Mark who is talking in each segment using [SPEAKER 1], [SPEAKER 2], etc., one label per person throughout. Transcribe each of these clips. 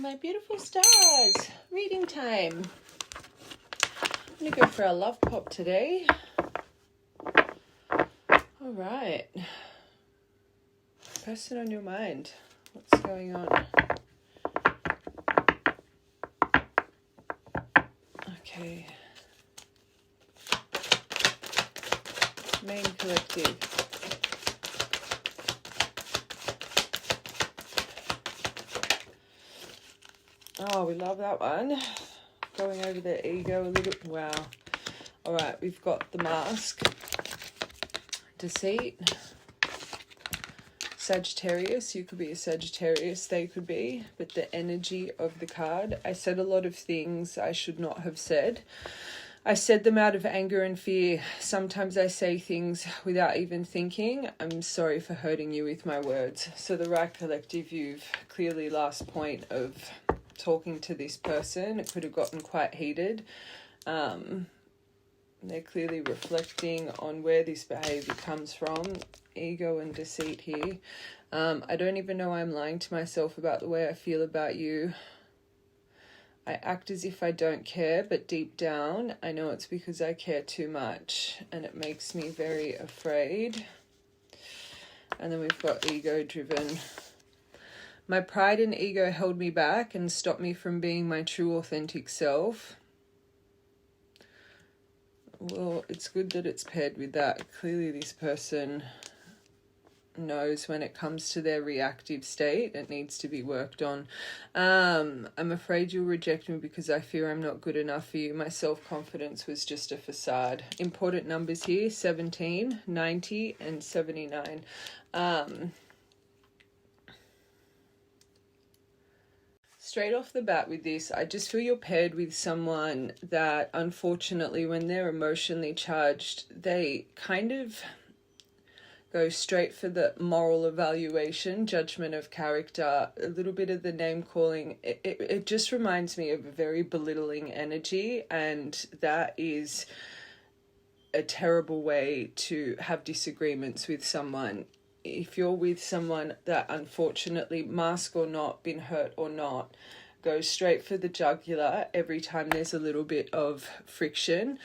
[SPEAKER 1] My beautiful stars, reading time. I'm going to go for a love pop today. All right. Person on your mind. What's going on? Okay. Main collective. Oh, we love that one. Going over the ego a little. Wow. All right, we've got the mask. Deceit. Sagittarius. You could be a Sagittarius. They could be. But the energy of the card. I said a lot of things I should not have said. I said them out of anger and fear. Sometimes I say things without even thinking. I'm sorry for hurting you with my words. So the right collective, you've clearly last point of talking to this person. It could have gotten quite heated. They're clearly reflecting on where this behavior comes from. Ego and deceit here. I don't even know I'm lying to myself about the way I feel about you. I act as if I don't care, but deep down, I know it's because I care too much, and it makes me very afraid. And then we've got ego-driven. My pride and ego held me back and stopped me from being my true, authentic self. Well, it's good that it's paired with that. Clearly, this person knows when it comes to their reactive state, it needs to be worked on. I'm afraid you'll reject me because I fear I'm not good enough for you. My self-confidence was just a facade. Important numbers here, 17, 90, and 79. Straight off the bat with this, I just feel you're paired with someone that, unfortunately, when they're emotionally charged, they kind of go straight for the moral evaluation, judgment of character, a little bit of the name calling. It just reminds me of a very belittling energy, and that is a terrible way to have disagreements with someone. If you're with someone that, unfortunately, mask or not, been hurt or not, goes straight for the jugular every time there's a little bit of friction,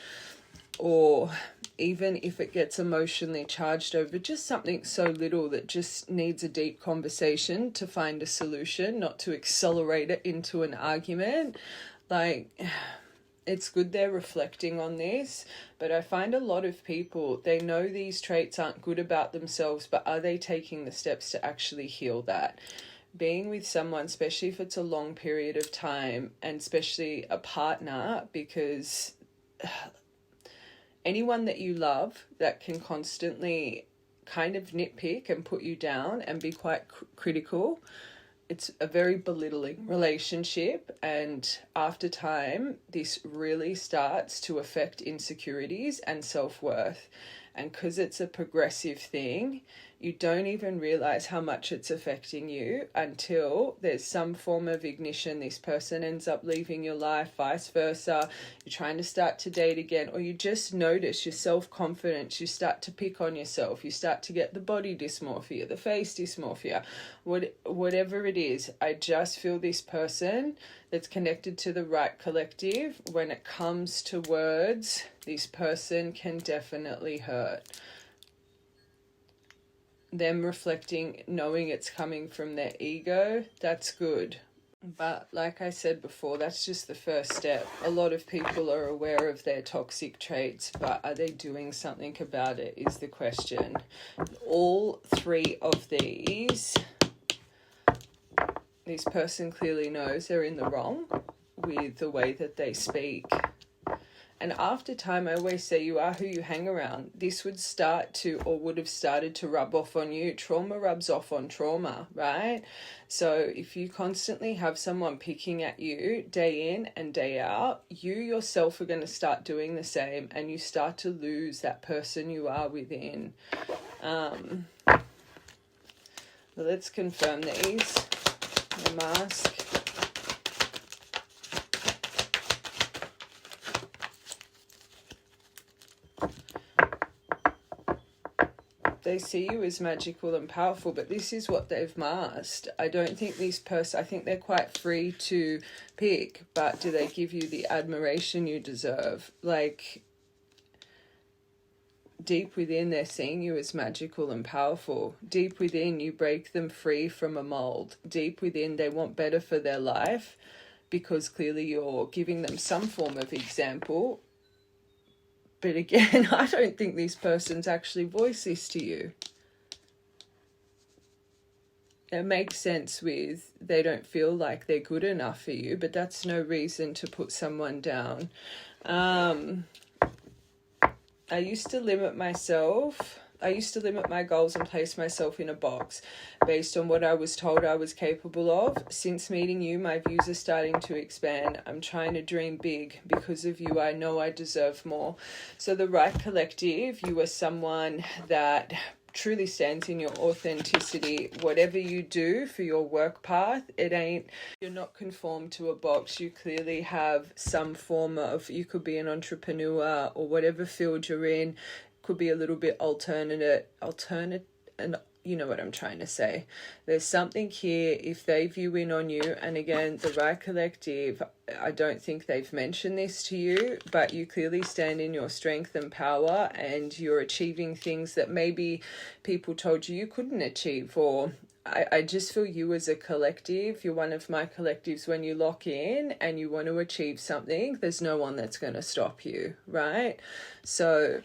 [SPEAKER 1] or even if it gets emotionally charged over just something so little that just needs a deep conversation to find a solution, not to accelerate it into an argument. Like, it's good they're reflecting on this, but I find a lot of people, they know these traits aren't good about themselves, but are they taking the steps to actually heal that? Being with someone, especially if it's a long period of time, and especially a partner, because anyone that you love that can constantly kind of nitpick and put you down and be quite critical, it's a very belittling relationship, and after time, this really starts to affect insecurities and self-worth. And because it's a progressive thing, you don't even realize how much it's affecting you until there's some form of ignition. This person ends up leaving your life, vice versa. You're trying to start to date again, or you just notice your self-confidence. You start to pick on yourself. You start to get the body dysmorphia, the face dysmorphia, whatever it is. I just feel this person that's connected to the right collective, when it comes to words, this person can definitely hurt. Them reflecting, knowing it's coming from their ego, that's good. But like I said before, that's just the first step. A lot of people are aware of their toxic traits, but are they doing something about it is the question. All three of these, this person clearly knows they're in the wrong with the way that they speak. And after time, I always say you are who you hang around. This would start to, or would have started to, rub off on you. Trauma rubs off on trauma, right? So if you constantly have someone picking at you day in and day out, you yourself are going to start doing the same, and you start to lose that person you are within. Let's confirm these. The mask. They see you as magical and powerful, but this is what they've masked. I don't think I think they're quite free to pick, but do they give you the admiration you deserve? Like, deep within, they're seeing you as magical and powerful. Deep within, you break them free from a mold. Deep within, they want better for their life because clearly you're giving them some form of example. But again, I don't think this person's actually voiced this to you. It makes sense with they don't feel like they're good enough for you, but that's no reason to put someone down. I used to limit myself. I used to limit my goals and place myself in a box based on what I was told I was capable of. Since meeting you, my views are starting to expand. I'm trying to dream big. Because of you, I know I deserve more. So the Right Collective, you are someone that truly stands in your authenticity. Whatever you do for your work path, you're not conformed to a box. You clearly have some form of, you could be an entrepreneur or whatever field you're in, could be a little bit alternate, and you know what I'm trying to say. There's something here if they view in on you. And again, the Right Collective, I don't think they've mentioned this to you, but you clearly stand in your strength and power, and you're achieving things that maybe people told you couldn't achieve. Or I just feel you as a collective, you're one of my collectives. When you lock in and you want to achieve something, there's no one that's going to stop you, right? So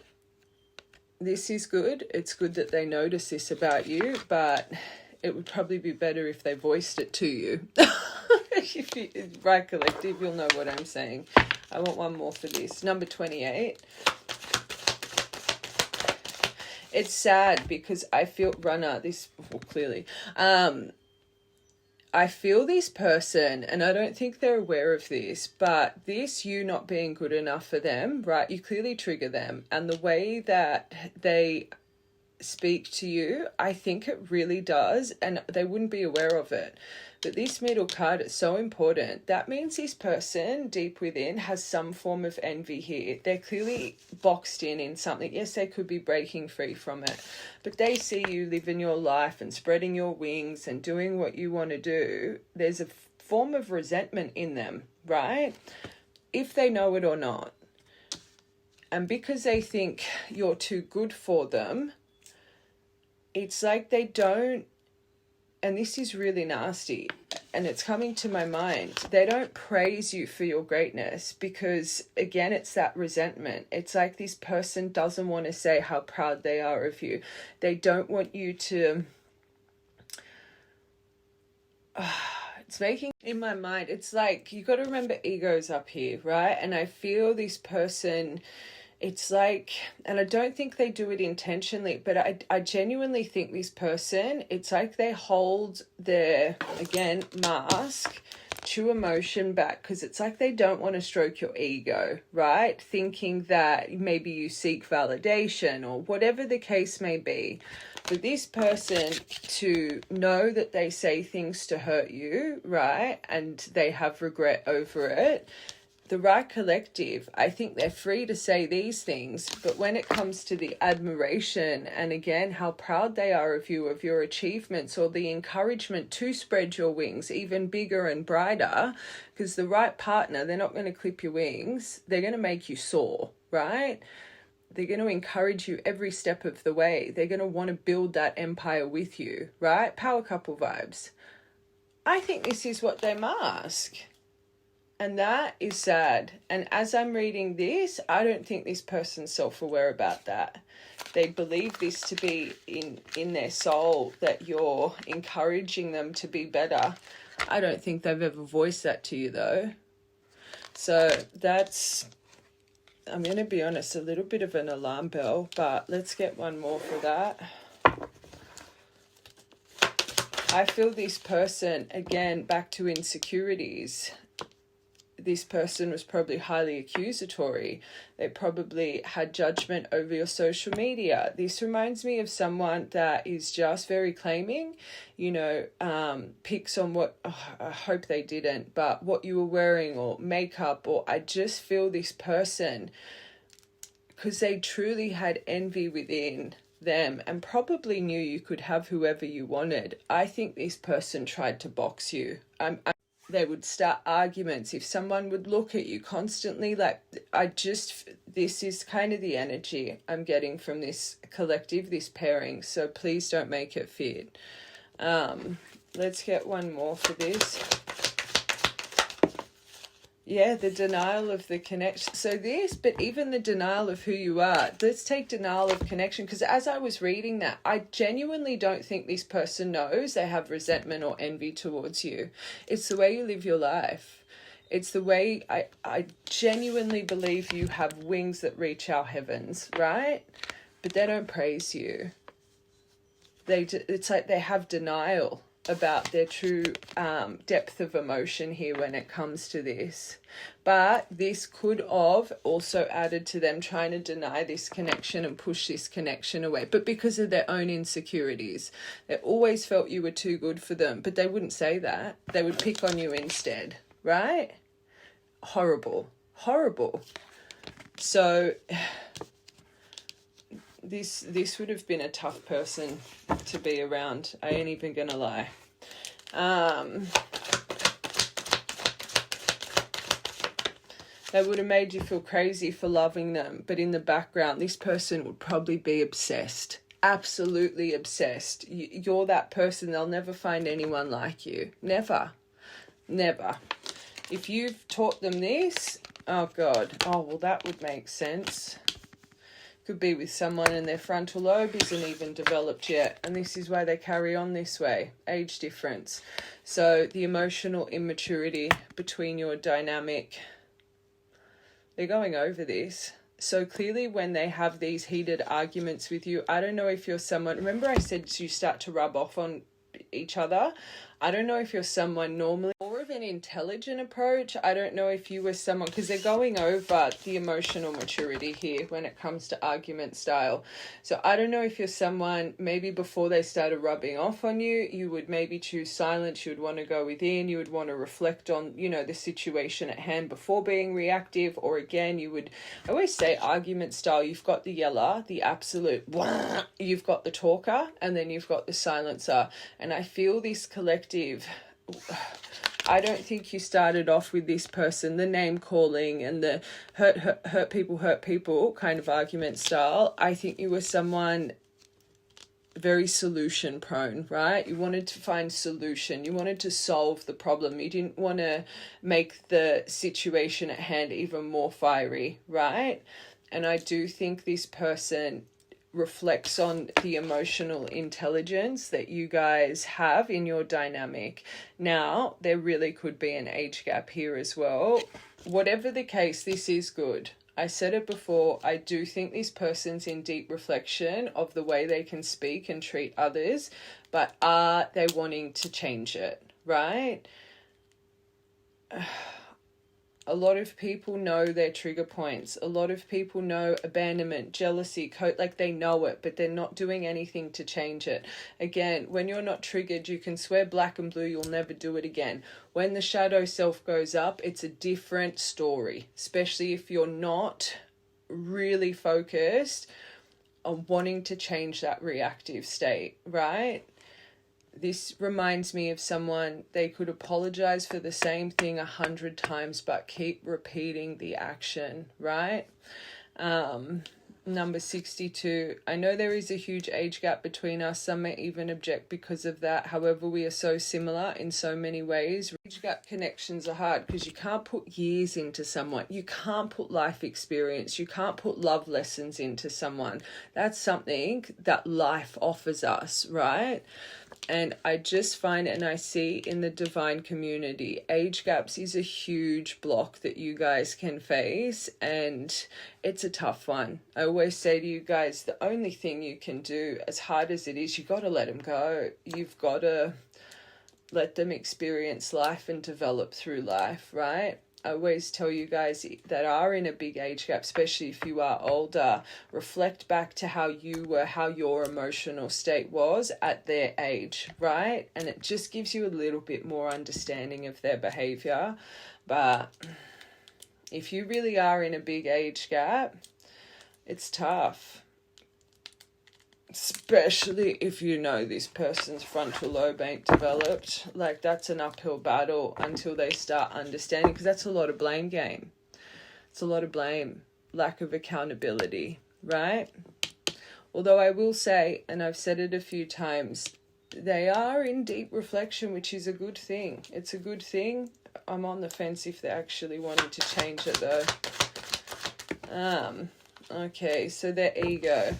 [SPEAKER 1] this is good. It's good that they notice this about you, but it would probably be better if they voiced it to you. If you Right Collective, you'll know what I'm saying. I want one more for this. Number 28. It's sad because I feel clearly. I feel this person, and I don't think they're aware of this, but you not being good enough for them, right? You clearly trigger them. And the way that they speak to you, I think it really does, and they wouldn't be aware of it. But this middle card is so important. That means this person deep within has some form of envy here. They're clearly boxed in something. Yes, they could be breaking free from it, but they see you living your life and spreading your wings and doing what you want to do. There's a form of resentment in them, right? If they know it or not. And because they think you're too good for them, it's like they don't, and this is really nasty, and it's coming to my mind, they don't praise you for your greatness because, again, it's that resentment. It's like this person doesn't want to say how proud they are of you. They don't want you to... it's making, in my mind, it's like, you got to remember ego's up here, right? And I feel this person... It's like, and I don't think they do it intentionally, but I genuinely think this person, it's like they hold their, again, mask, true emotion back, because it's like they don't want to stroke your ego, right? Thinking that maybe you seek validation or whatever the case may be. For this person to know that they say things to hurt you, right? And they have regret over it. The Right Collective, I think they're free to say these things, but when it comes to the admiration and, again, how proud they are of you, of your achievements, or the encouragement to spread your wings even bigger and brighter, because the right partner, they're not going to clip your wings, they're going to make you soar, right? They're going to encourage you every step of the way. They're going to want to build that empire with you, right? Power couple vibes. I think this is what they mask. And that is sad. And as I'm reading this, I don't think this person's self-aware about that. They believe this to be in their soul, that you're encouraging them to be better. I don't think they've ever voiced that to you, though. So that's, I'm going to be honest, a little bit of an alarm bell, but let's get one more for that. I feel this person, again, back to insecurities. This person was probably highly accusatory. They probably had judgment over your social media. This reminds me of someone that is just very claiming, you know, picks on what, I hope they didn't, but what you were wearing or makeup, or I just feel this person, because they truly had envy within them and probably knew you could have whoever you wanted. I think this person tried to box you. They would start arguments if someone would look at you constantly. Like, this is kind of the energy I'm getting from this collective, this pairing. So please don't make it fit. Let's get one more for this. Yeah, the denial of the connection. So this, but even the denial of who you are. Let's take denial of connection, because as I was reading that, I genuinely don't think this person knows they have resentment or envy towards you. It's the way you live your life. It's the way I genuinely believe you have wings that reach our heavens, right? But they don't praise you. It's like they have denial about their true depth of emotion here when it comes to this. But this could have also added to them trying to deny this connection and push this connection away, but because of their own insecurities. They always felt you were too good for them, but they wouldn't say that. They would pick on you instead, right? Horrible. So this would have been a tough person to be around. I ain't even gonna lie. They would have made you feel crazy for loving them, but in the background, this person would probably be obsessed. Absolutely obsessed. You're that person. They'll never find anyone like you. Never. If you've taught them this, oh God. Oh, well, that would make sense. Could be with someone and their frontal lobe isn't even developed yet, and this is why they carry on this way. Age difference. So the emotional immaturity between your dynamic, they're going over this. So clearly when they have these heated arguments with you, I don't know if you're someone, remember I said you start to rub off on each other? I don't know if you're someone normally more of an intelligent approach. I don't know if you were someone, because they're going over the emotional maturity here when it comes to argument style. So I don't know if you're someone, maybe before they started rubbing off on you, you would maybe choose silence. You would want to go within. You would want to reflect on, the situation at hand before being reactive. Or again, I always say argument style, you've got the yeller, the absolute, you've got the talker, and then you've got the silencer. And I feel this collective, I don't think you started off with this person, the name calling and the hurt people kind of argument style. I think you were someone very solution prone, right? You wanted to find solution. You wanted to solve the problem. You didn't want to make the situation at hand even more fiery, right? And I do think this person reflects on the emotional intelligence that you guys have in your dynamic. Now, there really could be an age gap here as well. Whatever the case, this is good. I said it before, I do think this person's in deep reflection of the way they can speak and treat others, but are they wanting to change it, right? A lot of people know their trigger points. A lot of people know abandonment, jealousy, like they know it, but they're not doing anything to change it. Again, when you're not triggered, you can swear black and blue, you'll never do it again. When the shadow self goes up, it's a different story, especially if you're not really focused on wanting to change that reactive state, right? This reminds me of someone, they could apologize for the same thing 100 times, but keep repeating the action, right? Number 62. I know there is a huge age gap between us. Some may even object because of that. However, we are so similar in so many ways. Age gap connections are hard because you can't put years into someone. You can't put life experience. You can't put love lessons into someone. That's something that life offers us, right? And I just find, and I see in the divine community, age gaps is a huge block that you guys can face, and it's a tough one. I always say to you guys, the only thing you can do, as hard as it is, you got to let them go. You've got to let them experience life and develop through life, right? I always tell you guys that are in a big age gap, especially if you are older, reflect back to how you were, how your emotional state was at their age, right? And it just gives you a little bit more understanding of their behavior. But if you really are in a big age gap, it's tough. especially if you know this person's frontal lobe ain't developed. Like, that's an uphill battle until they start understanding, because that's a lot of blame game. It's a lot of blame, lack of accountability, right? Although I will say, and I've said it a few times, they are in deep reflection, which is a good thing. It's a good thing. I'm on the fence if they're actually wanting to change it though. Okay, so their ego.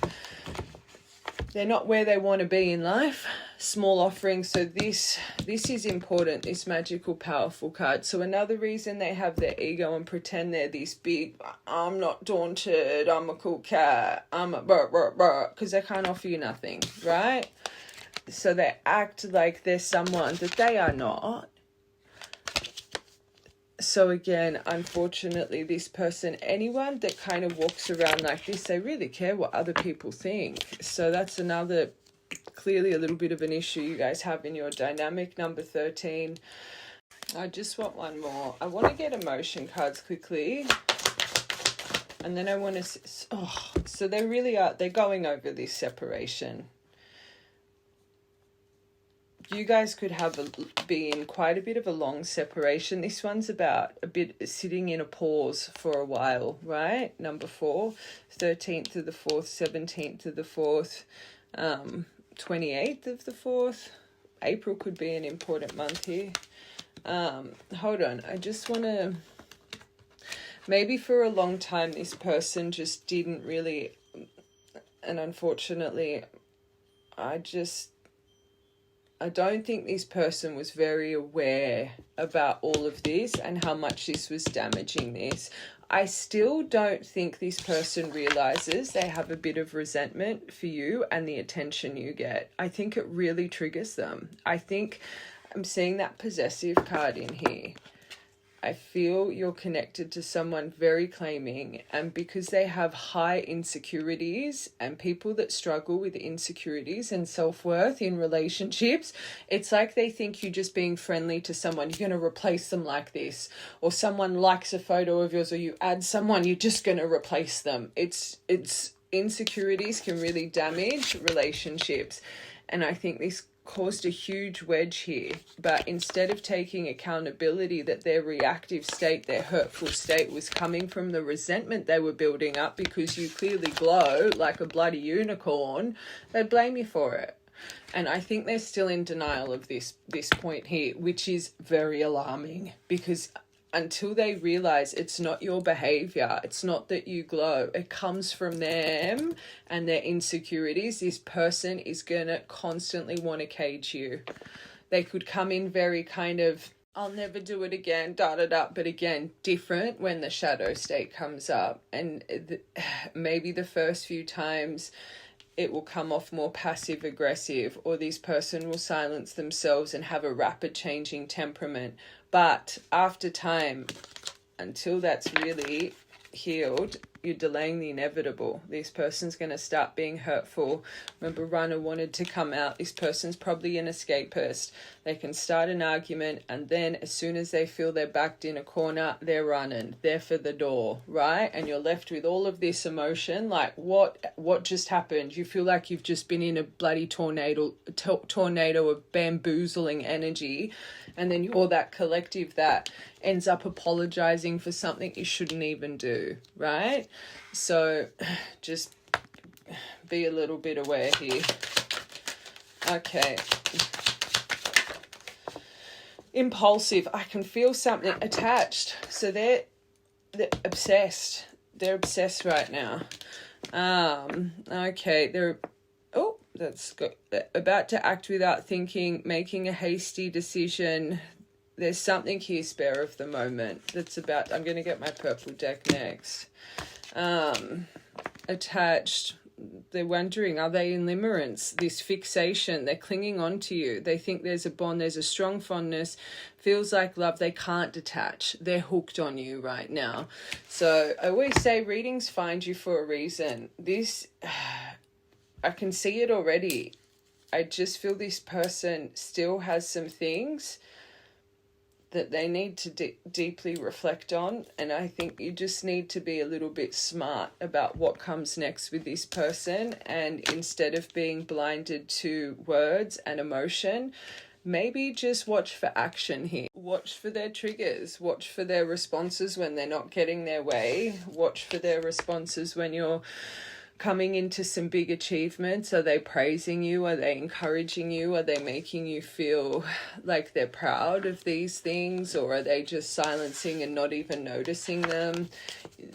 [SPEAKER 1] They're not where they want to be in life. Small offering. So this is important, this magical, powerful card. So another reason they have their ego and pretend they're this big, I'm not daunted, I'm a cool cat, I'm a because they can't offer you nothing, right? So they act like they're someone that they are not. So again, unfortunately, this person, anyone that kind of walks around like this, they really care what other people think. So that's another, clearly a little bit of an issue you guys have in your dynamic. Number 13. I just want one more. I want to get emotion cards quickly. And then I want to, so they really are, they're going over this separation. You guys could be in quite a bit of a long separation. This one's about a bit sitting in a pause for a while, right? Number 4, 13th of the 4th, 17th of the 4th, 28th of the 4th. April could be an important month here. Hold on. I just want to, maybe for a long time, this person just didn't really, and unfortunately, I don't think this person was very aware about all of this and how much this was damaging this. I still don't think this person realizes they have a bit of resentment for you and the attention you get. I think it really triggers them. I think I'm seeing that possessive card in here. I feel you're connected to someone very claiming, and because they have high insecurities, and people that struggle with insecurities and self-worth in relationships, it's like they think you just being friendly to someone, you're going to replace them like this, or someone likes a photo of yours, or you add someone, you're just going to replace them. It's insecurities can really damage relationships, and I think this caused a huge wedge here. But instead of taking accountability that their reactive state, their hurtful state, was coming from the resentment they were building up because you clearly glow like a bloody unicorn, they blame you for it. And I think they're still in denial of this point here, which is very alarming, because until they realize it's not your behavior, it's not that you glow, it comes from them and their insecurities, this person is going to constantly want to cage you. They could come in very kind of, I'll never do it again, but again, different when the shadow state comes up. And maybe the first few times it will come off more passive aggressive, or this person will silence themselves and have a rapid changing temperament. But after time, until that's really healed, you're delaying the inevitable. This person's going to start being hurtful. Remember, Runner wanted to come out. This person's probably an escapist. They can start an argument, and then as soon as they feel they're backed in a corner, they're running. They're for the door, right? And you're left with all of this emotion. Like, what just happened? You feel like you've just been in a bloody tornado of bamboozling energy, and then you're that collective that ends up apologizing for something you shouldn't even do, right? So just be a little bit aware here. Okay. Impulsive. I can feel something attached. So they're obsessed. They're obsessed right now. Okay. That's good. They're about to act without thinking, making a hasty decision. There's something here, spare of the moment, that's about, I'm going to get my purple deck next. Attached. They're wondering, are they in limerence? This fixation, they're clinging on to you. They think there's a bond, there's a strong fondness, feels like love. They can't detach. They're hooked on you right now. So I always say readings find you for a reason. This, I can see it already. I just feel this person still has some things that they need to deeply reflect on. And I think you just need to be a little bit smart about what comes next with this person. And instead of being blinded to words and emotion, maybe just watch for action here. Watch for their triggers. Watch for their responses when they're not getting their way. Watch for their responses when you're coming into some big achievements. Are they praising you? Are they encouraging you? Are they making you feel like they're proud of these things? Or are they just silencing and not even noticing them?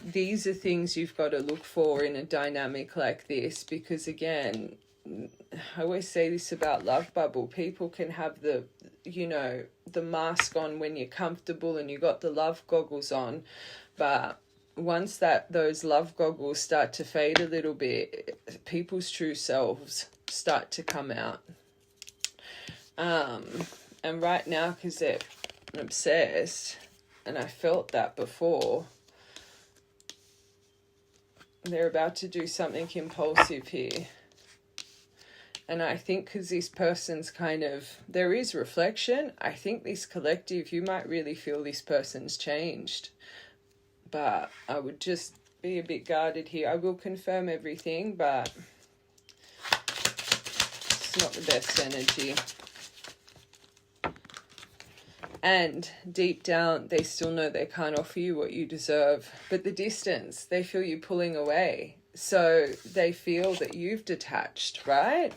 [SPEAKER 1] These are things you've got to look for in a dynamic like this, because again, I always say this about Love Bubble. People can have the mask on when you're comfortable and you got the love goggles on, but once those love goggles start to fade a little bit, people's true selves start to come out. And right now, because they're obsessed, and I felt that before, they're about to do something impulsive here. And I think because this person's there is reflection, I think this collective, you might really feel this person's changed. But I would just be a bit guarded here. I will confirm everything, but it's not the best energy. And deep down, they still know they can't offer you what you deserve. But the distance, they feel you pulling away. So they feel that you've detached, right?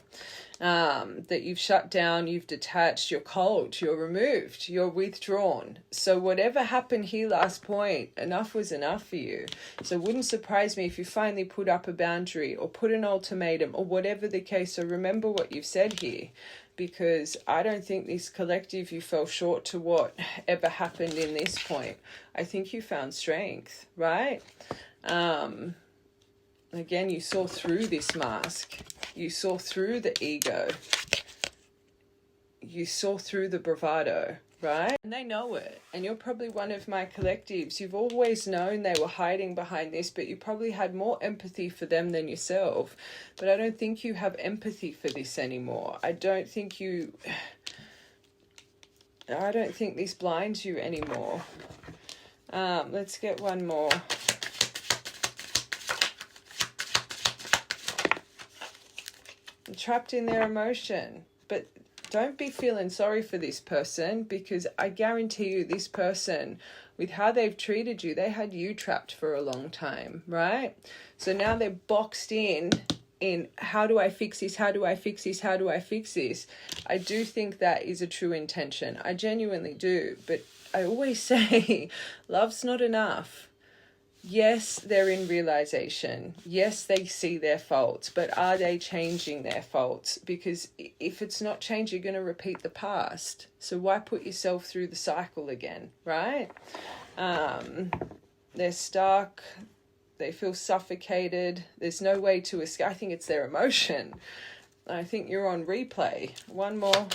[SPEAKER 1] That you've shut down, you've detached, you're cold, you're removed, you're withdrawn. So whatever happened here last point, enough was enough for you. So it wouldn't surprise me if you finally put up a boundary or put an ultimatum or whatever the case. So remember what you've said here, because I don't think this collective, you fell short to whatever happened in this point. I think you found strength, right? Again, you saw through this mask. You saw through the ego. You saw through the bravado, right? And they know it. And you're probably one of my collectives. You've always known they were hiding behind this, but you probably had more empathy for them than yourself. But I don't think you have empathy for this anymore. I don't think this blinds you anymore. Let's get one more. Trapped in their emotion. But don't be feeling sorry for this person, because I guarantee you this person, with how they've treated you, they had you trapped for a long time, right? So now they're boxed in how do I fix this? How do I fix this? How do I fix this? I do think that is a true intention. I genuinely do. But I always say love's not enough. Yes, they're in realization. Yes, they see their faults, but are they changing their faults? Because if it's not changed, you're going to repeat the past. So why put yourself through the cycle again, right? They're stuck. They feel suffocated. There's no way to escape. I think it's their emotion. I think you're on replay. One more.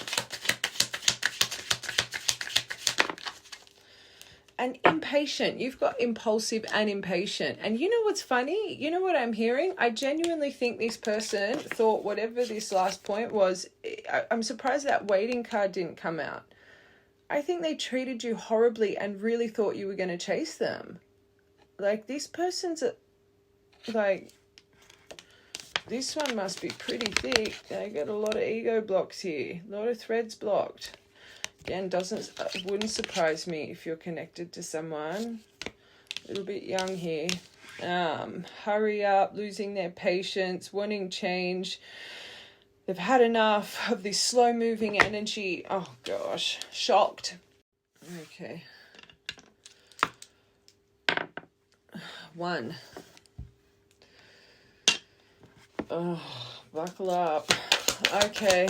[SPEAKER 1] And impatient. You've got impulsive and impatient. And you know what's funny? You know what I'm hearing? I genuinely think this person thought whatever this last point was, I'm surprised that waiting card didn't come out. I think they treated you horribly and really thought you were going to chase them. Like, this person's this one must be pretty thick. They got a lot of ego blocks here. A lot of threads blocked. Again, wouldn't surprise me if you're connected to someone a little bit young here. Hurry up, losing their patience, wanting change. They've had enough of this slow-moving energy. Oh, gosh. Shocked. Okay. 1. Oh, buckle up. Okay.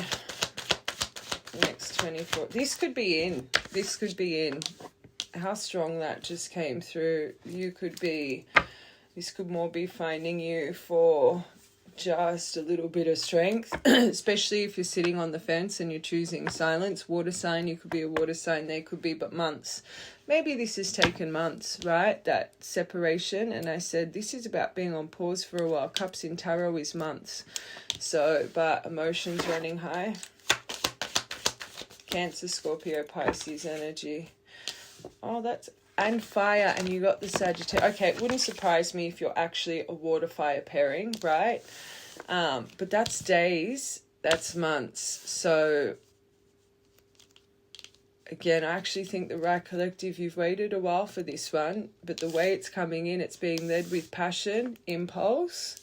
[SPEAKER 1] Next 24. This could be in. This could be in. How strong that just came through. This could more be finding you for just a little bit of strength, especially if you're sitting on the fence and you're choosing silence. Water sign, you could be a water sign, they could be, but months. Maybe this has taken months, right? That separation. And I said, this is about being on pause for a while. Cups in tarot is months. So, but emotions running high. Cancer, Scorpio, Pisces energy. Oh, that's... And fire, and you got the Sagittarius. Okay, it wouldn't surprise me if you're actually a water-fire pairing, right? But that's days, that's months. So, again, I actually think the right collective, you've waited a while for this one, but the way it's coming in, it's being led with passion, impulse.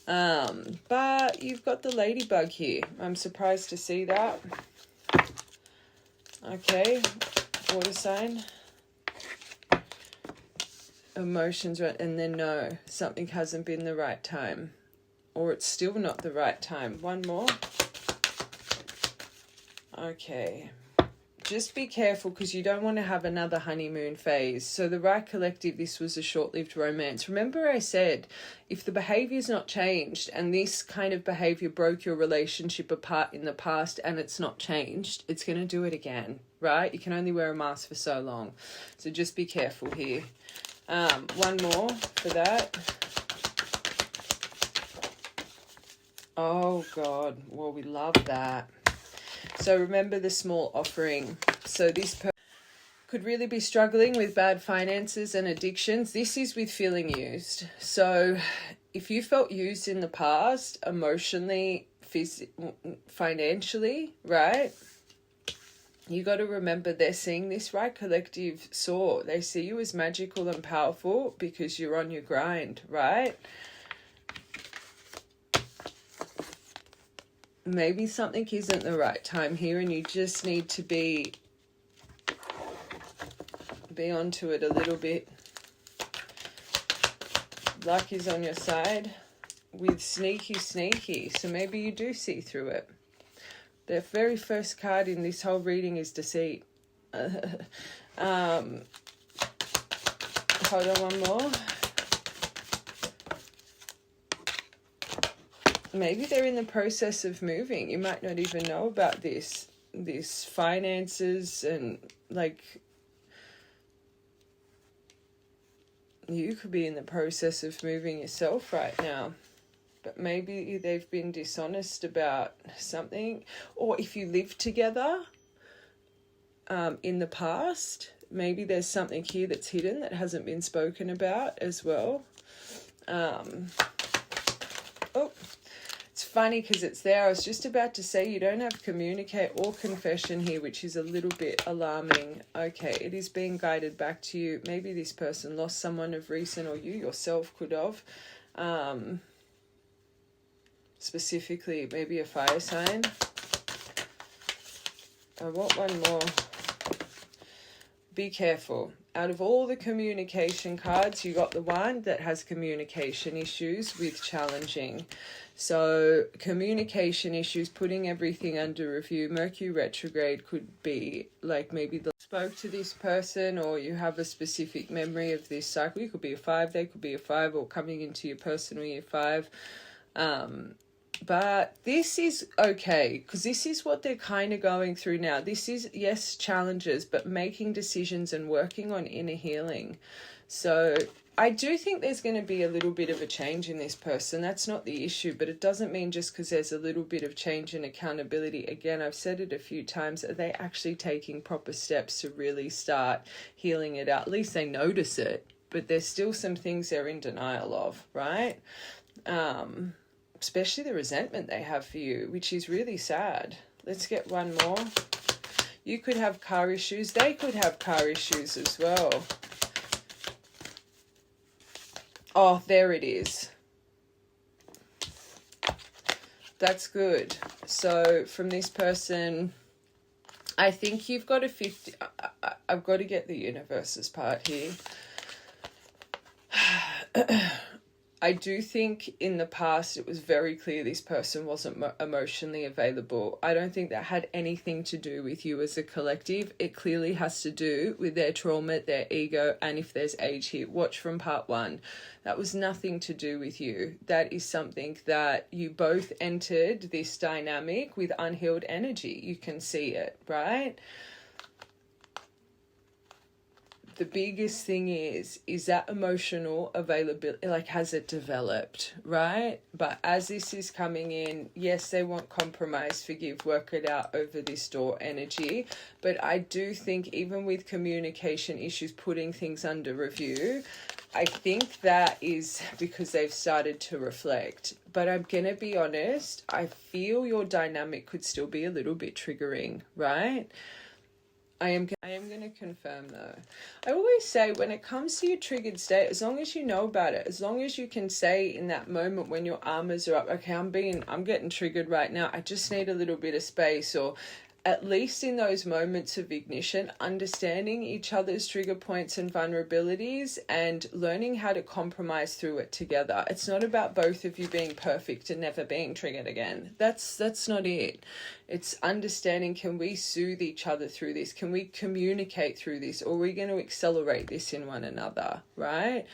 [SPEAKER 1] But you've got the ladybug here. I'm surprised to see that. Okay, water sign. Emotions, right? And then no, something hasn't been the right time, or it's still not the right time. One more. Okay, just be careful because you don't want to have another honeymoon phase. So the right collective, this was a short-lived romance. Remember I said, if the behavior's not changed and this kind of behavior broke your relationship apart in the past and it's not changed, it's going to do it again, right? You can only wear a mask for so long. So just be careful here. One more for that. Oh God, well, we love that. So remember the small offering. So this person could really be struggling with bad finances and addictions. This is with feeling used. So if you felt used in the past, emotionally, financially, right? You got to remember they're seeing this, right? Collective soar. They see you as magical and powerful because you're on your grind, right? Maybe something isn't the right time here and you just need to be onto it a little bit. Luck is on your side with sneaky. So maybe you do see through it. The very first card in this whole reading is deceit. Hold on, one more. Maybe they're in the process of moving. You might not even know about this finances, and like you could be in the process of moving yourself right now. But maybe they've been dishonest about something. Or if you lived together in the past, maybe there's something here that's hidden that hasn't been spoken about as well. It's funny because it's there. I was just about to say you don't have communicate or confession here, which is a little bit alarming. Okay, it is being guided back to you. Maybe this person lost someone of recent, or you yourself could have. Specifically, maybe a fire sign. I want one more. Be careful. Out of all the communication cards, you got the one that has communication issues with challenging. So communication issues, putting everything under review. Mercury retrograde could be like maybe the spoke to this person, or you have a specific memory of this cycle. You could be a 5, they could be a 5, or coming into your personal year 5. But this is okay, because this is what they're kind of going through now. This is, yes, challenges, but making decisions and working on inner healing. So I do think there's going to be a little bit of a change in this person. That's not the issue, but it doesn't mean just because there's a little bit of change and accountability. Again, I've said it a few times, are they actually taking proper steps to really start healing it out? At least they notice it, but there's still some things they're in denial of, right? Especially the resentment they have for you, which is really sad. Let's get one more. You could have car issues. They could have car issues as well. Oh, there it is. That's good. So from this person, I think you've got a 50... I've got to get the universe's part here. I do think in the past it was very clear this person wasn't emotionally available. I don't think that had anything to do with you as a collective. It clearly has to do with their trauma, their ego, and if there's age here. Watch from part 1. That was nothing to do with you. That is something that you both entered this dynamic with unhealed energy. You can see it, right? the biggest thing is that emotional availability, like, has it developed, right? But as this is coming in, yes, they want compromise, forgive, work it out over this door energy. But I do think even with communication issues, putting things under review, I think that is because they've started to reflect. But I'm going to be honest, I feel your dynamic could still be a little bit triggering, right? I am going to confirm though. I always say when it comes to your triggered state, as long as you know about it, as long as you can say in that moment when your armors are up, okay, I'm getting triggered right now, I just need a little bit of space, or at least in those moments of ignition, understanding each other's trigger points and vulnerabilities and learning how to compromise through it together. It's not about both of you being perfect and never being triggered again. That's not it. It's understanding, can we soothe each other through this? Can we communicate through this? Or are we going to accelerate this in one another, right?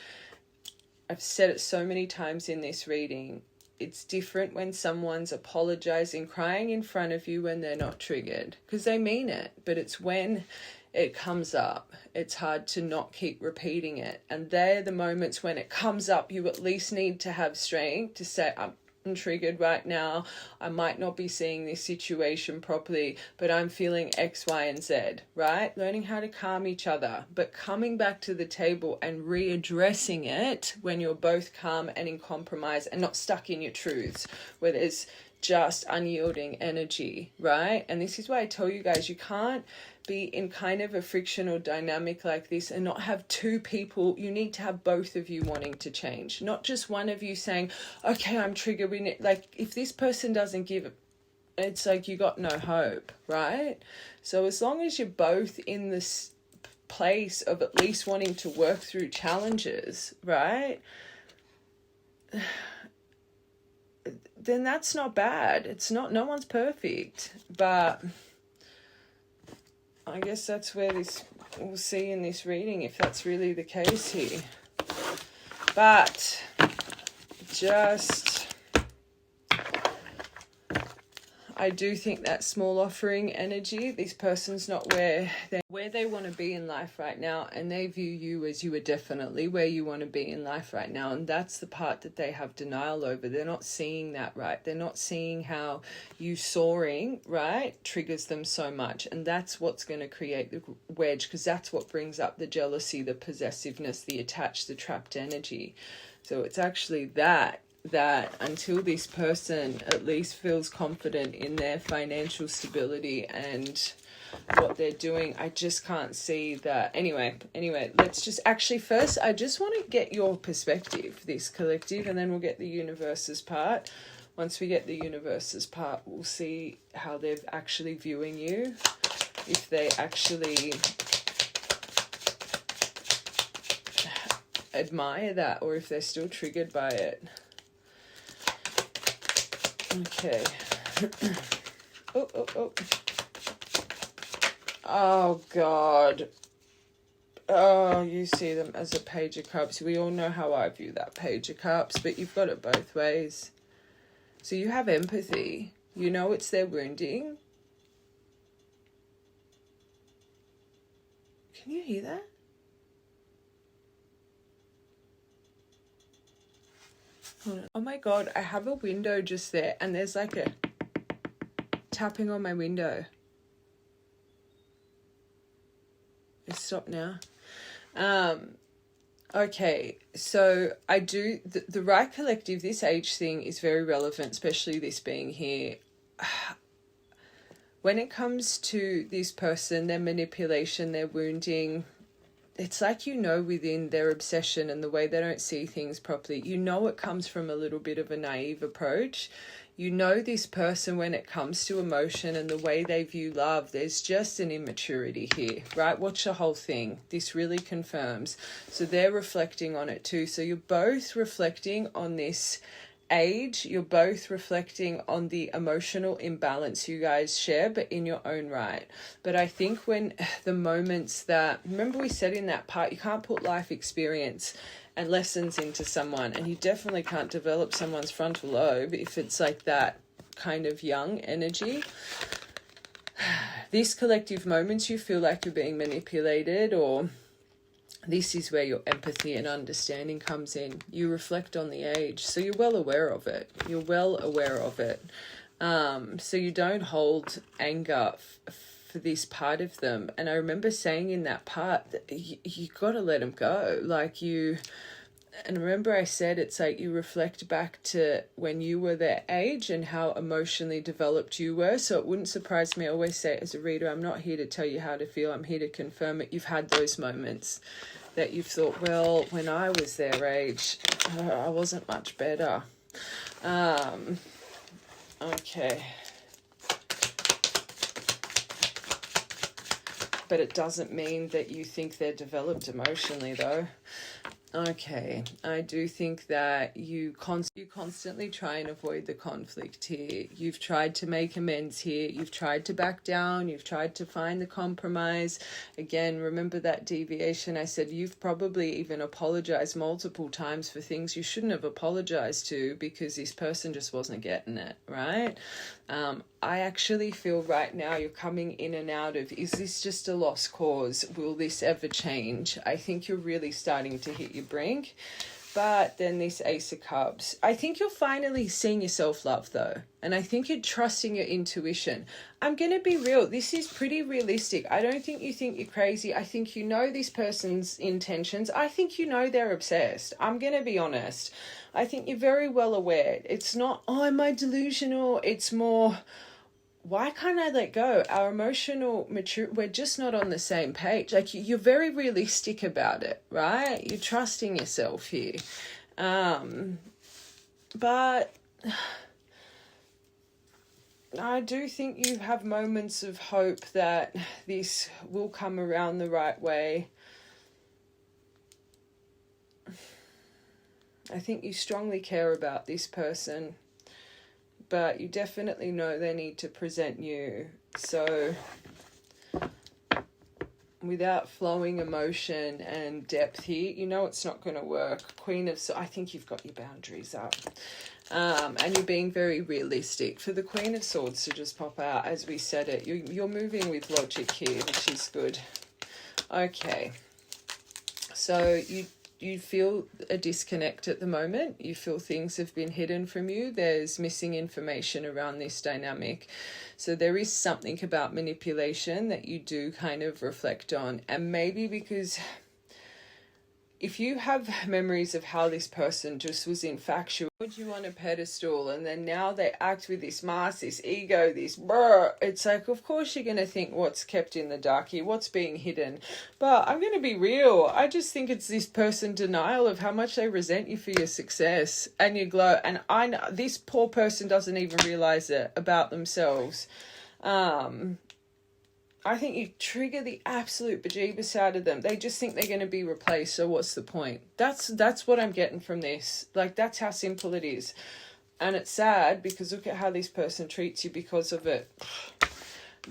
[SPEAKER 1] I've said it so many times in this reading. It's different when someone's apologizing, crying in front of you when they're not triggered, because they mean it. But it's when it comes up, it's hard to not keep repeating it. And they're the moments when it comes up, you at least need to have strength to say, I'm triggered right now. I might not be seeing this situation properly, but I'm feeling X, Y, and Z, right? Learning how to calm each other, but coming back to the table and readdressing it when you're both calm and in compromise and not stuck in your truths, where there's just unyielding energy, right? And this is why I tell you guys, you can't be in kind of a frictional dynamic like this and not have two people. You need to have both of you wanting to change, not just one of you saying, okay, I'm triggered. Like, if this person doesn't give it, it's like you got no hope, right? So as long as you're both in this place of at least wanting to work through challenges, right, then that's not bad. It's not, no one's perfect, but I guess that's where this, we'll see in this reading if that's really the case here. But just, I do think that small offering energy, this person's not where they want to be in life right now, and they view you as you are definitely where you want to be in life right now, and that's the part that they have denial over. They're not seeing that, right? They're not seeing how you soaring, right, triggers them so much, and that's what's going to create the wedge, because that's what brings up the jealousy, the possessiveness, the attached, the trapped energy. So it's actually that until this person at least feels confident in their financial stability and what they're doing, I just can't see that. Anyway, let's just actually first, I just want to get your perspective, this collective, and then we'll get the universe's part. Once we get the universe's part, we'll see how they're actually viewing you, if they actually admire that or if they're still triggered by it. Okay. Oh. Oh, God. Oh, you see them as a Page of Cups. We all know how I view that Page of Cups, but you've got it both ways. So you have empathy. You know it's their wounding. Can you hear that? Oh my God, I have a window just there and there's like a tapping on my window. It's stopped now. Okay, so I do, the right collective, this age thing is very relevant, especially this being here. When it comes to this person, their manipulation, their wounding, it's like, you know, within their obsession and the way they don't see things properly, you know it comes from a little bit of a naive approach. You know this person, when it comes to emotion and the way they view love, there's just an immaturity here, right? Watch the whole thing. This really confirms. So they're reflecting on it too. So you're both reflecting on this age, you're both reflecting on the emotional imbalance you guys share, but in your own right. But I think when the moments that, remember we said in that part, you can't put life experience and lessons into someone, and you definitely can't develop someone's frontal lobe if it's like that kind of young energy. These collective moments, you feel like you're being manipulated or this is where your empathy and understanding comes in. You reflect on the age, so you're well aware of it. You're well aware of it. So you don't hold anger for this part of them. And I remember saying in that part that you got to let them go. Like you, and remember I said it's like you reflect back to when you were their age and how emotionally developed you were. So it wouldn't surprise me. I always say as a reader, I'm not here to tell you how to feel. I'm here to confirm it. You've had those moments that you've thought, well, when I was their age, I wasn't much better. Okay. But it doesn't mean that you think they're developed emotionally, though. Okay, I do think that you constantly try and avoid the conflict here. You've tried to make amends here. You've tried to back down. You've tried to find the compromise. Again, remember that deviation. I said you've probably even apologized multiple times for things you shouldn't have apologized to because this person just wasn't getting it, right? I actually feel right now you're coming in and out of, is this just a lost cause? Will this ever change? I think you're really starting to hit your brink. But then this Ace of Cups, I think you're finally seeing your self-love though. And I think you're trusting your intuition. I'm going to be real. This is pretty realistic. I don't think you're crazy. I think you know this person's intentions. I think you know they're obsessed. I'm going to be honest. I think you're very well aware. It's not, oh, am I delusional? It's more, why can't I let go? Our emotional maturity, we're just not on the same page. Like you're very realistic about it, right? You're trusting yourself here. But I do think you have moments of hope that this will come around the right way. I think you strongly care about this person, but you definitely know they need to present you. So without flowing emotion and depth here, you know it's not going to work. Queen of Swords, I think you've got your boundaries up. And you're being very realistic. For the Queen of Swords to just pop out, as we said it, you're moving with logic here, which is good. Okay. So you feel a disconnect at the moment. You feel things have been hidden from you. There's missing information around this dynamic. So there is something about manipulation that you do kind of reflect on. And maybe because if you have memories of how this person just was infatuated, put you on a pedestal, and then now they act with this mask, this ego, this brr, it's like, of course you're going to think what's kept in the dark here, what's being hidden. But I'm going to be real. I just think it's this person denial of how much they resent you for your success and your glow. And I know this poor person doesn't even realize it about themselves. I think you trigger the absolute bejeebus out of them. They just think they're going to be replaced, so what's the point? That's what I'm getting from this. Like, that's how simple it is. And it's sad because look at how this person treats you because of it.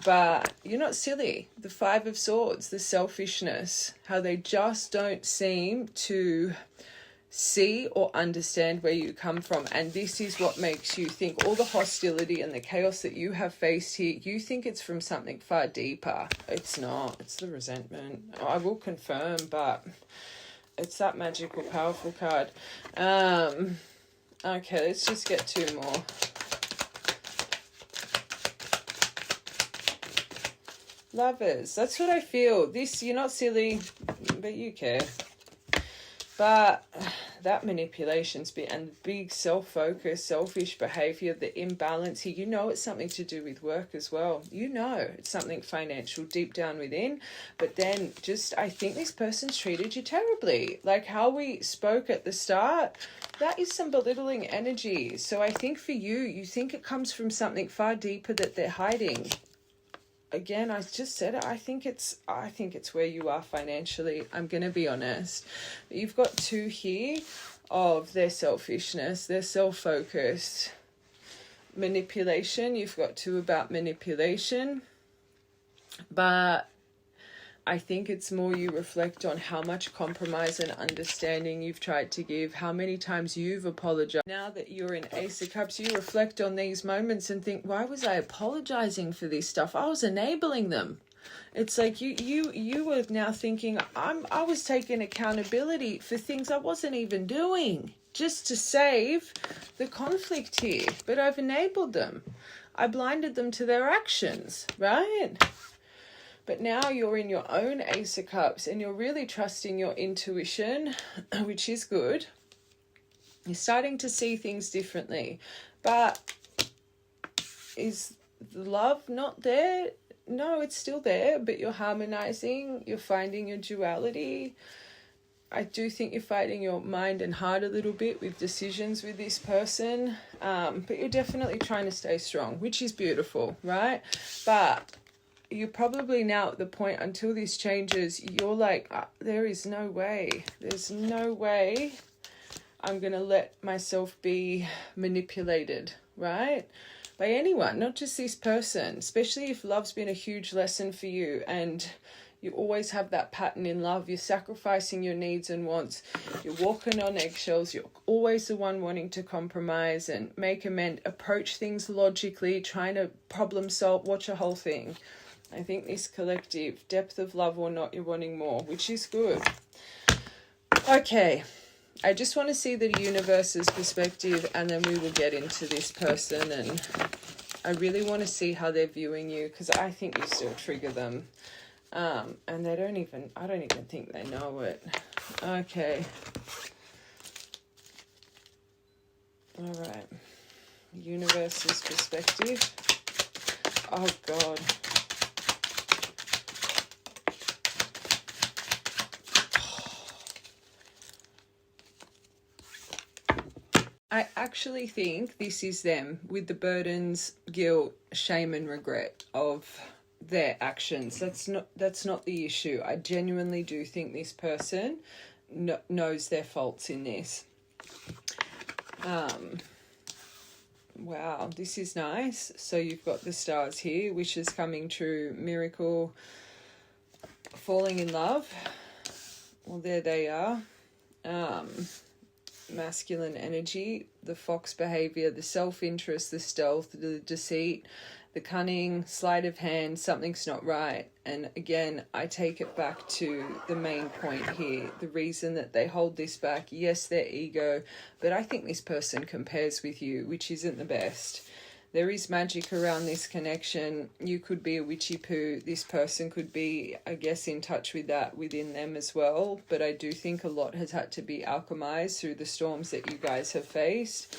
[SPEAKER 1] But you're not silly. The Five of Swords, the selfishness, how they just don't seem to see or understand where you come from. And this is what makes you think all the hostility and the chaos that you have faced here, you think it's from something far deeper. It's not. It's the resentment. I will confirm, but it's that magical, powerful card. Okay, let's just get two more. Lovers, that's what I feel. This, you're not silly, but you care. But that manipulation's been, and big self-focus, selfish behavior, the imbalance here, you know it's something to do with work as well. You know it's something financial deep down within. But then just, I think this person's treated you terribly. Like how we spoke at the start, that is some belittling energy. So I think for you, you think it comes from something far deeper that they're hiding. Again, I just said it. I think it's where you are financially. I'm going to be honest. But you've got two here of their selfishness, their self-focused manipulation. You've got two about manipulation. But I think it's more you reflect on how much compromise and understanding you've tried to give, how many times you've apologized. Now that you're in Ace of Cups, you reflect on these moments and think, why was I apologizing for this stuff? I was enabling them. It's like you were now thinking, I was taking accountability for things I wasn't even doing just to save the conflict here, but I've enabled them. I blinded them to their actions, right? But now you're in your own Ace of Cups and you're really trusting your intuition, which is good. You're starting to see things differently. But is the love not there? No, it's still there, but you're harmonizing. You're finding your duality. I do think you're fighting your mind and heart a little bit with decisions with this person. But you're definitely trying to stay strong, which is beautiful, right? But you're probably now at the point, until this changes, you're like, there is no way. There's no way I'm going to let myself be manipulated, right? By anyone, not just this person, especially if love's been a huge lesson for you and you always have that pattern in love. You're sacrificing your needs and wants. You're walking on eggshells. You're always the one wanting to compromise and make amends, approach things logically, trying to problem solve, watch a whole thing. I think this collective, depth of love or not, you're wanting more, which is good. Okay. I just want to see the universe's perspective and then we will get into this person, and I really want to see how they're viewing you because I think you still trigger them. And I don't even think they know it. Okay. All right. Universe's perspective. Oh, God. I actually think this is them with the burdens, guilt, shame and regret of their actions. That's not the issue. I genuinely do think this person knows their faults in this. Wow, this is nice. So you've got the stars here, wishes coming true, miracle, falling in love. Well, there they are. Masculine energy, the fox behavior, the self-interest, the stealth, the deceit, the cunning, sleight of hand, something's not right. And again, I take it back to the main point here. The reason that they hold this back, yes, their ego, but I think this person compares with you, which isn't the best. There is magic around this connection. You could be a witchy poo. This person could be, I guess, in touch with that within them as well. But I do think a lot has had to be alchemized through the storms that you guys have faced.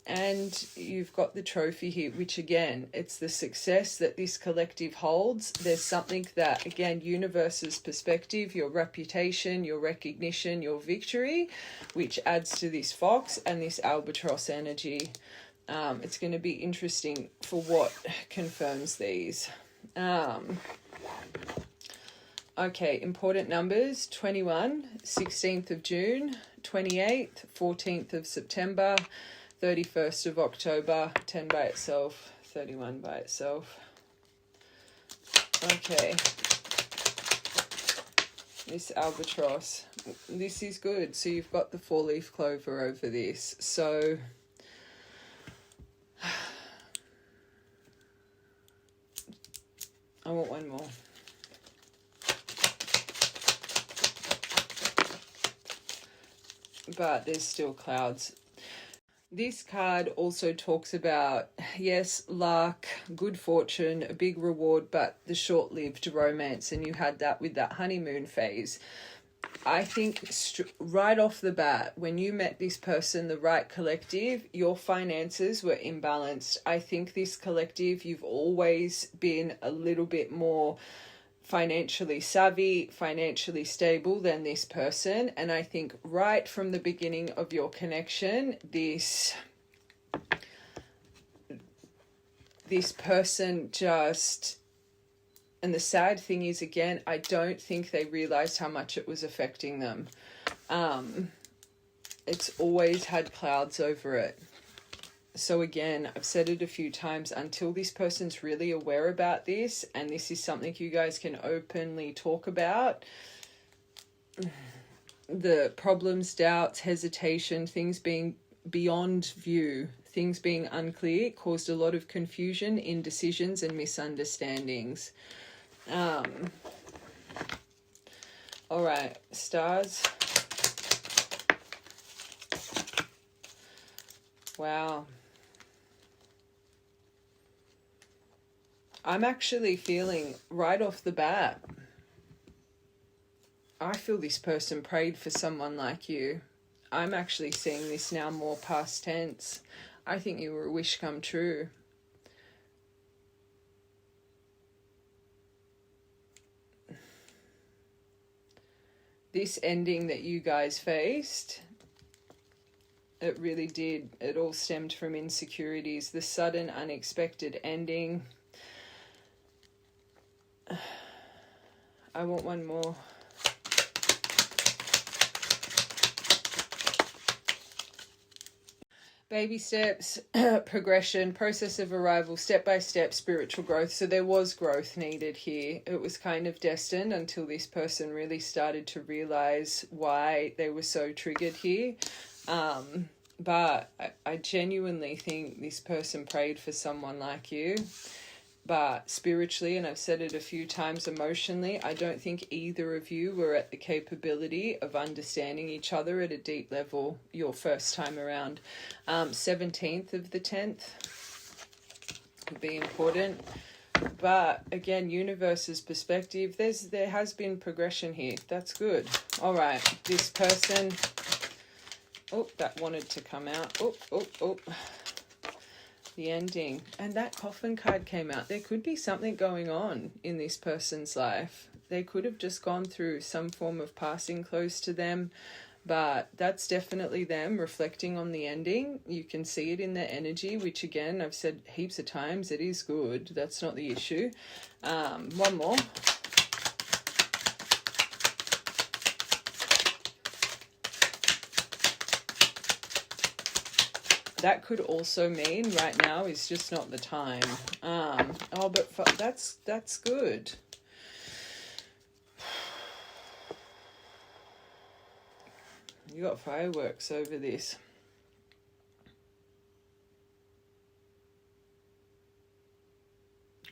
[SPEAKER 1] And you've got the trophy here, which again, it's the success that this collective holds. There's something that, again, universe's perspective, your reputation, your recognition, your victory, which adds to this fox and this albatross energy. It's going to be interesting for what confirms these. Okay, important numbers: 21, 16th of June, 28th, 14th of September, 31st of October, 10 by itself, 31 by itself. Okay. This albatross. This is good. So you've got the 4-leaf clover over this. So I want one more. But there's still clouds. This card also talks about, yes, luck, good fortune, a big reward, but the short-lived romance. And you had that with that honeymoon phase. I think right off the bat, when you met this person, the right collective, your finances were imbalanced. I think this collective, you've always been a little bit more financially savvy, financially stable than this person. And I think right from the beginning of your connection, this person just... And the sad thing is, again, I don't think they realized how much it was affecting them. It's always had clouds over it. So again, I've said it a few times, until this person's really aware about this, and this is something you guys can openly talk about, the problems, doubts, hesitation, things being beyond view, things being unclear, caused a lot of confusion, indecisions, and misunderstandings. All right, stars. Wow. I'm actually feeling right off the bat, I feel this person prayed for someone like you. I'm actually seeing this now more past tense. I think you were a wish come true. This ending that you guys faced, it really did. It all stemmed from insecurities. The sudden, unexpected ending. I want one more. Baby steps, progression, process of arrival, step-by-step spiritual growth. So there was growth needed here. It was kind of destined until this person really started to realize why they were so triggered here. But I genuinely think this person prayed for someone like you. But spiritually, and I've said it a few times, emotionally, I don't think either of you were at the capability of understanding each other at a deep level your first time around. 17th of the 10th would be important. But again, universe's perspective, there has been progression here. That's good. All right, this person... Oh, that wanted to come out. Oh. The ending. And that coffin card came out. There could be something going on in this person's life. They could have just gone through some form of passing close to them, but that's definitely them reflecting on the ending. You can see it in their energy, which again, I've said heaps of times, it is good. That's not the issue. One more. That could also mean right now is just not the time. But that's good. You got fireworks over this.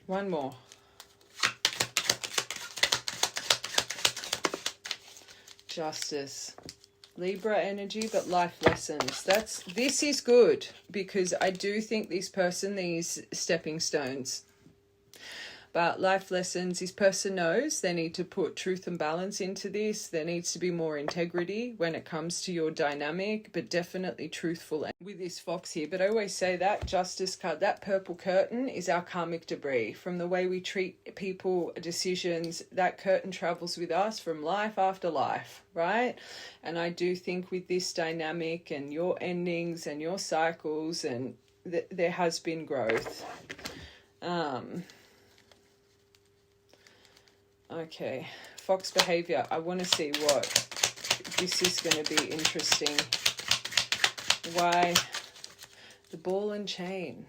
[SPEAKER 1] One more. Justice. Libra energy, but life lessons. This is good, because I do think this person needs stepping stones. But life lessons, this person knows they need to put truth and balance into this. There needs to be more integrity when it comes to your dynamic, but definitely truthful with this fox here. But I always say that justice card, that purple curtain is our karmic debris. From the way we treat people, decisions, that curtain travels with us from life after life, right? And I do think with this dynamic and your endings and your cycles, and there has been growth. Okay, fox behavior. I want to see what this is going to be interesting. Why the ball and chain?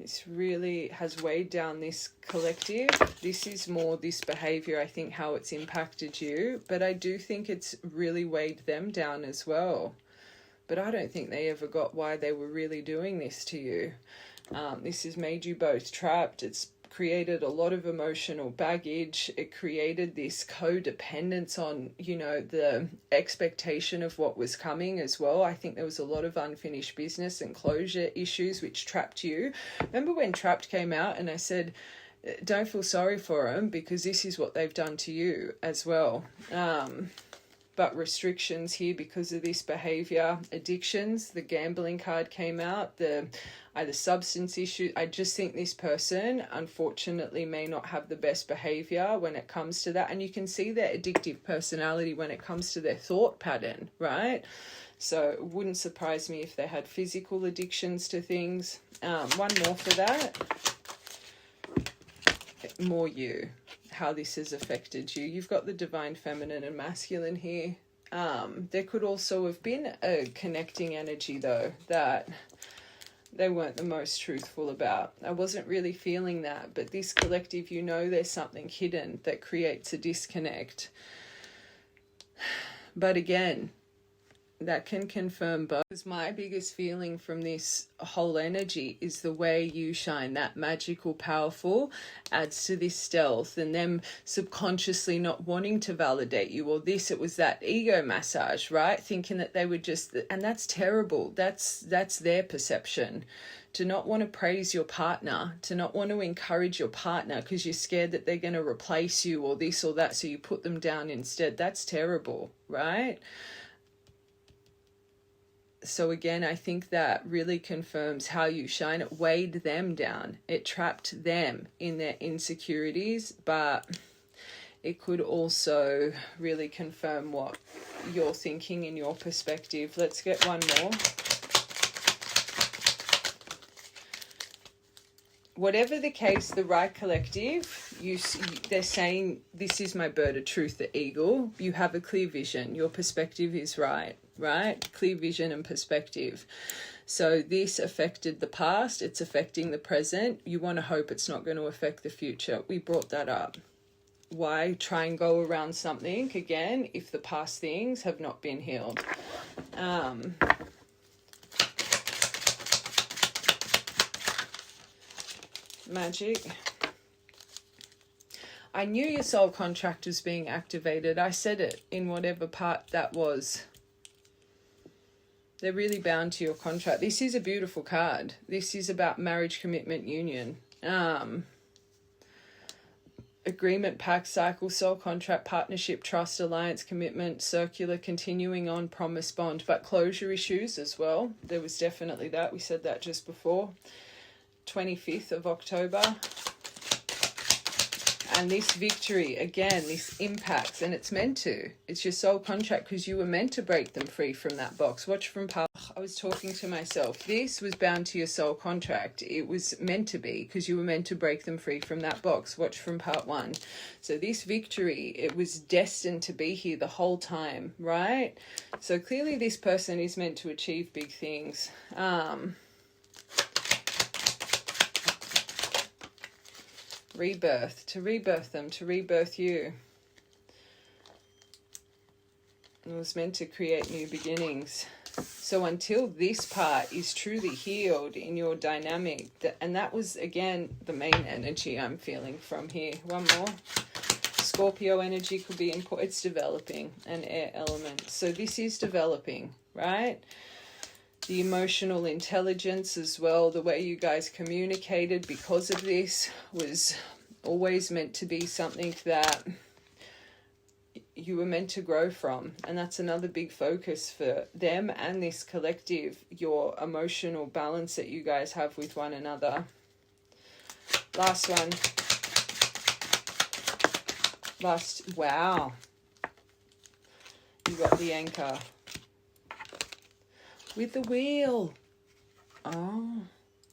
[SPEAKER 1] This really has weighed down this collective. This is more this behavior, I think, how it's impacted you. But I do think it's really weighed them down as well. But I don't think they ever got why they were really doing this to you. This has made you both trapped. It's created a lot of emotional baggage. It created this codependence on, the expectation of what was coming as well. I think there was a lot of unfinished business and closure issues which trapped you. Remember when Trapped came out and I said, don't feel sorry for them because this is what they've done to you as well. But restrictions here because of this behavior, addictions, the gambling card came out, the either substance issue. I just think this person, unfortunately, may not have the best behavior when it comes to that. And you can see their addictive personality when it comes to their thought pattern, right? So it wouldn't surprise me if they had physical addictions to things. One more for that. More you. How this has affected you. You've got the divine feminine and masculine here. There could also have been a connecting energy, though, that they weren't the most truthful about. I wasn't really feeling that, but this collective, there's something hidden that creates a disconnect. But again, That can confirm both. Because my biggest feeling from this whole energy is the way you shine, that magical, powerful, adds to this stealth, and them subconsciously not wanting to validate you, or this, it was that ego massage, right? Thinking that they would just, and that's terrible. That's their perception. To not want to praise your partner, to not want to encourage your partner because you're scared that they're going to replace you or this or that, so you put them down instead. That's terrible, right? So again, I think that really confirms how you shine. It weighed them down. It trapped them in their insecurities, but it could also really confirm what you're thinking in your perspective. Let's get one more. Whatever the case, the right collective, they're saying, this is my bird of truth, the eagle. You have a clear vision. Your perspective is right? Clear vision and perspective. So this affected the past. It's affecting the present. You want to hope it's not going to affect the future. We brought that up. Why try and go around something again if the past things have not been healed? Magic. I knew your soul contract was being activated. I said it in whatever part that was. They're really bound to your contract. This is a beautiful card. This is about marriage, commitment, union. Agreement, pact, cycle, soul contract, partnership, trust, alliance, commitment, circular, continuing on, promise, bond, but closure issues as well. There was definitely that. We said that just before. 25th of October. And this victory, again, this impacts, and it's meant to. It's your soul contract because you were meant to break them free from that box. Watch from part. I was talking to myself. This was bound to your soul contract. It was meant to be because you were meant to break them free from that box. Watch from part 1. So this victory, it was destined to be here the whole time, right? So clearly this person is meant to achieve big things. Rebirth, to rebirth them, to rebirth you. It was meant to create new beginnings. So until this part is truly healed in your dynamic, and that was, again, the main energy I'm feeling from here. One more. Scorpio energy could be important. It's developing, an air element. So this is developing, right? The emotional intelligence as well, the way you guys communicated because of this was always meant to be something that you were meant to grow from. And that's another big focus for them and this collective, your emotional balance that you guys have with one another. Last one. Wow. You got the anchor. With the wheel. Oh.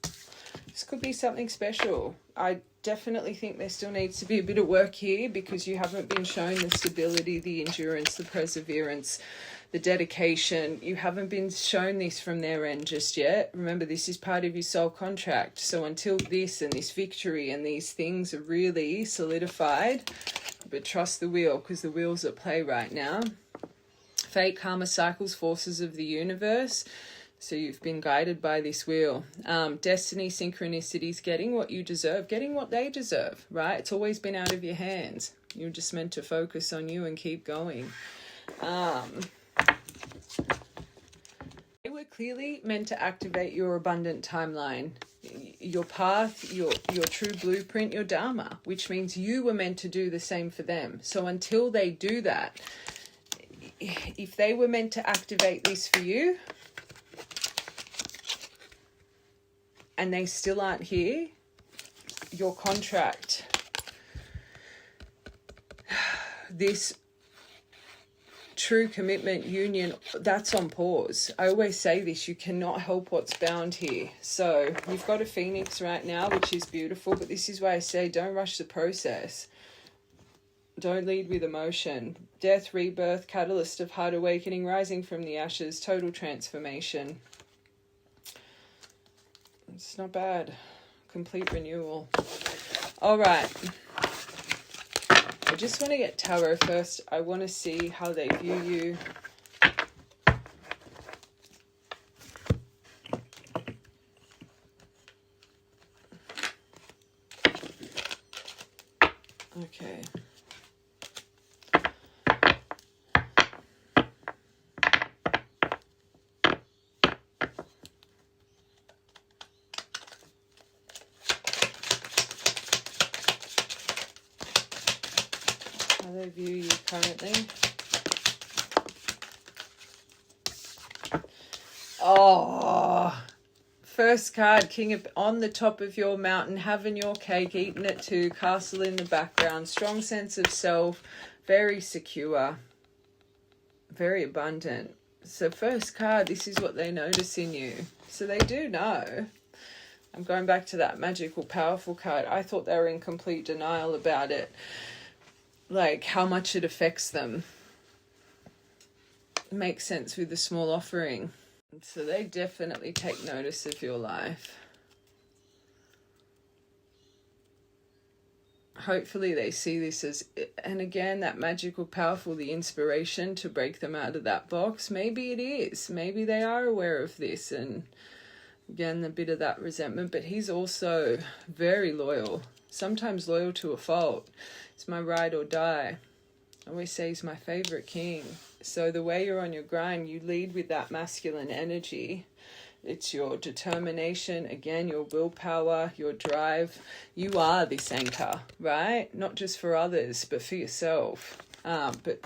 [SPEAKER 1] This could be something special. I definitely think there still needs to be a bit of work here because you haven't been shown the stability, the endurance, the perseverance, the dedication. You haven't been shown this from their end just yet. Remember, this is part of your soul contract. So until this and this victory and these things are really solidified, but trust the wheel because the wheel's at play right now. Fate, karma, cycles, forces of the universe. So you've been guided by this wheel. Destiny, synchronicities, getting what you deserve, getting what they deserve, right? It's always been out of your hands. You're just meant to focus on you and keep going. They were clearly meant to activate your abundant timeline, your path, your true blueprint, your dharma, which means you were meant to do the same for them. So until they do that, if they were meant to activate this for you and they still aren't here, your contract, this true commitment, union, that's on pause. I always say this, you cannot help what's bound here. So you've got a phoenix right now, which is beautiful, but this is why I say don't rush the process. Don't lead with emotion. Death, rebirth, catalyst of heart awakening, rising from the ashes, total transformation. It's not bad. Complete renewal. All right. I just want to get tarot first. I want to see how they view you. Okay. How they view you currently. Oh, first card, King of, on the top of your mountain, having your cake, eating it too, castle in the background, strong sense of self, very secure, very abundant. So first card, this is what they notice in you. So they do know. I'm going back to that magical, powerful card. I thought they were in complete denial about it. Like how much it affects them. It makes sense with the small offering. So they definitely take notice of your life. Hopefully they see this as, and again, that magical, powerful, the inspiration to break them out of that box. Maybe it is. Maybe they are aware of this, and again, a bit of that resentment. But he's also very loyal, sometimes loyal to a fault. It's my ride or die. I always say he's my favorite king. So the way you're on your grind, you lead with that masculine energy. It's your determination, again, your willpower, your drive. You are this anchor, right? Not just for others, but for yourself. But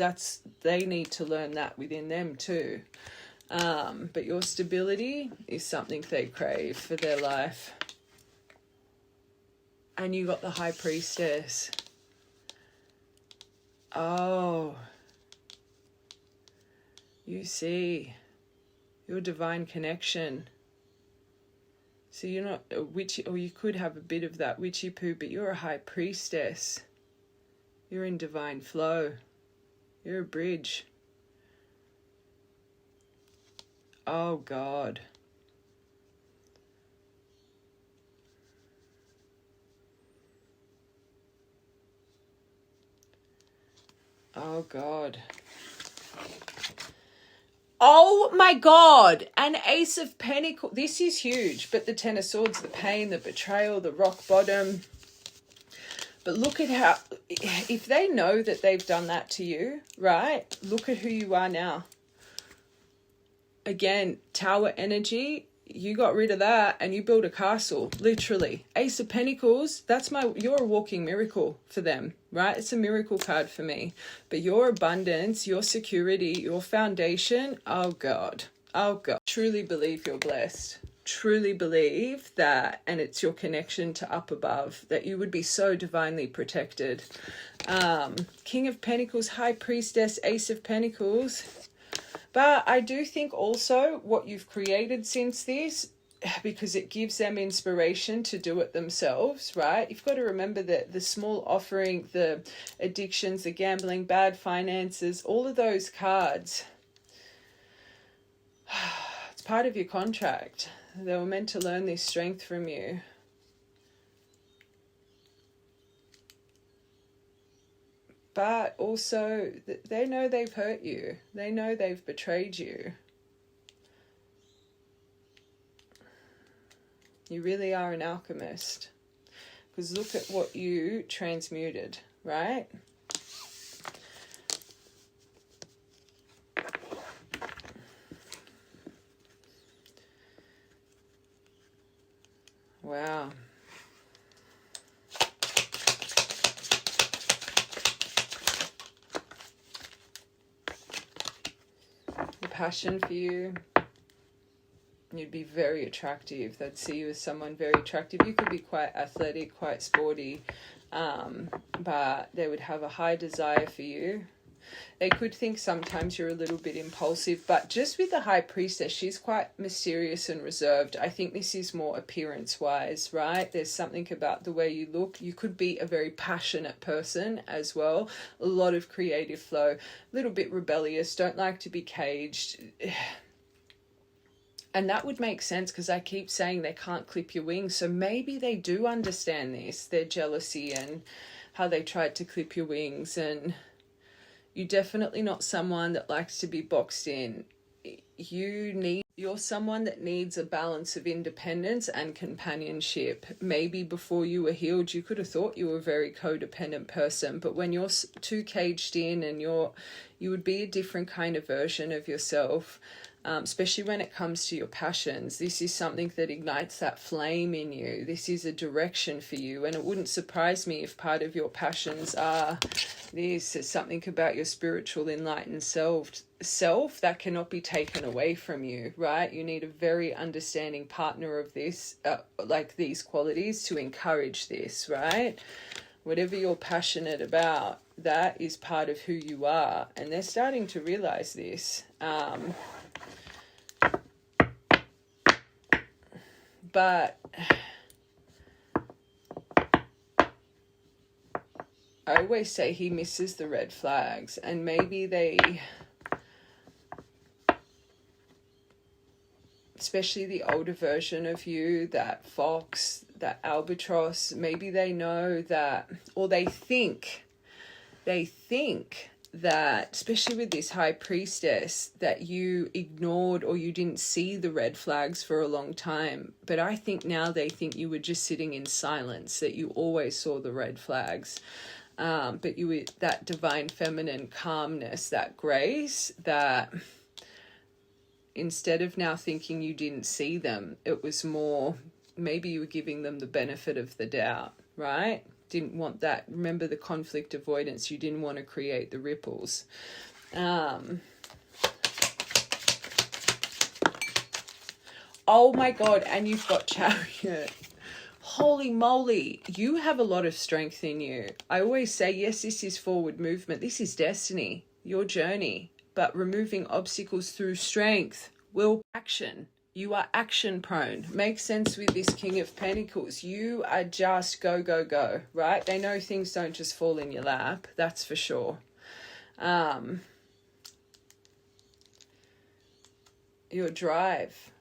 [SPEAKER 1] they need to learn that within them too. But your stability is something they crave for their life. And you got the High Priestess. Oh, you see your divine connection. So you're not a witchy, or you could have a bit of that witchy poo, but you're a High Priestess. You're in divine flow. You're a bridge. Oh God. Oh God. Oh my God, an Ace of Pentacles. This is huge, but the Ten of Swords, the pain, the betrayal, the rock bottom. But look at how, if they know that they've done that to you, right? Look at who you are now. Again, Tower energy, you got rid of that and you build a castle, literally. Ace of Pentacles, you're a walking miracle for them, right? It's a miracle card for me. But your abundance, your security, your foundation, oh God. Oh God. Truly believe you're blessed. Truly believe that, and it's your connection to up above, that you would be so divinely protected. King of Pentacles, High Priestess, Ace of Pentacles. But I do think also what you've created since this, because it gives them inspiration to do it themselves, right? You've got to remember that the small offering, the addictions, the gambling, bad finances, all of those cards, it's part of your contract. They were meant to learn this strength from you. But also, they know they've hurt you. They know they've betrayed you. You really are an alchemist. Because look at what you transmuted, right? Wow. The passion for you. You'd be very attractive. They'd see you as someone very attractive. You could be quite athletic, quite sporty, but they would have a high desire for you. They could think sometimes you're a little bit impulsive, but just with the High Priestess, she's quite mysterious and reserved. I think this is more appearance-wise, right? There's something about the way you look. You could be a very passionate person as well. A lot of creative flow, a little bit rebellious, don't like to be caged. And that would make sense because I keep saying they can't clip your wings. So maybe they do understand this, their jealousy and how they tried to clip your wings. And you're definitely not someone that likes to be boxed in. You need You're someone that needs a balance of independence and companionship. Maybe before you were healed, you could have thought you were a very codependent person, but when you're too caged in and you would be a different kind of version of yourself, especially when it comes to your passions. This is something that ignites that flame in you. This is a direction for you, and it wouldn't surprise me if part of your passions are this. Is something about your spiritual enlightened self that cannot be taken away from you, right? You need a very understanding partner of this, like these qualities, to encourage this, right? Whatever you're passionate about, that is part of who you are, and they're starting to realize this. But I always say he misses the red flags, and maybe they, especially the older version of you, that fox, that albatross, maybe they know that, or they think that, especially with this high priestess, that you ignored or you didn't see the red flags for a long time. But I think now they think you were just sitting in silence, that you always saw the red flags. But you were that divine feminine calmness, that grace, that instead of now thinking you didn't see them, it was more, maybe you were giving them the benefit of the doubt, right? Didn't want that. Remember the conflict avoidance. You didn't want to create the ripples. Oh my God. And you've got Chariot. Holy moly. You have a lot of strength in you. I always say, yes, this is forward movement. This is destiny, your journey, but removing obstacles through strength, will, action. You are action prone. Makes sense with this King of Pentacles. You are just go, go, go, right? They know things don't just fall in your lap. That's for sure. Your drive.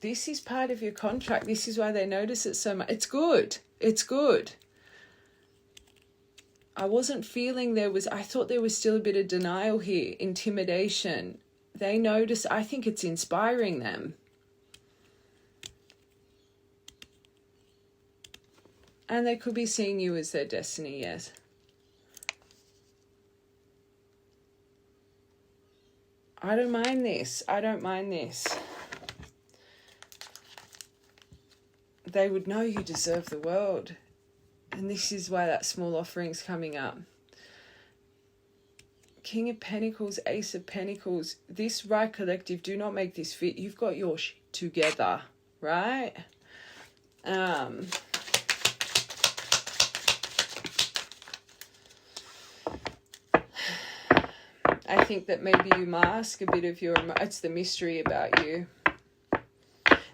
[SPEAKER 1] This is part of your contract. This is why they notice it so much. It's good. It's good. I wasn't feeling I thought there was still a bit of denial here, intimidation. They notice, I think it's inspiring them. And they could be seeing you as their destiny, yes. I don't mind this. I don't mind this. They would know you deserve the world. And this is why that small offering's coming up. King of Pentacles, Ace of Pentacles. This right collective, do not make this fit. You've got your shit together, right? I think that maybe you mask a bit of your, it's the mystery about you.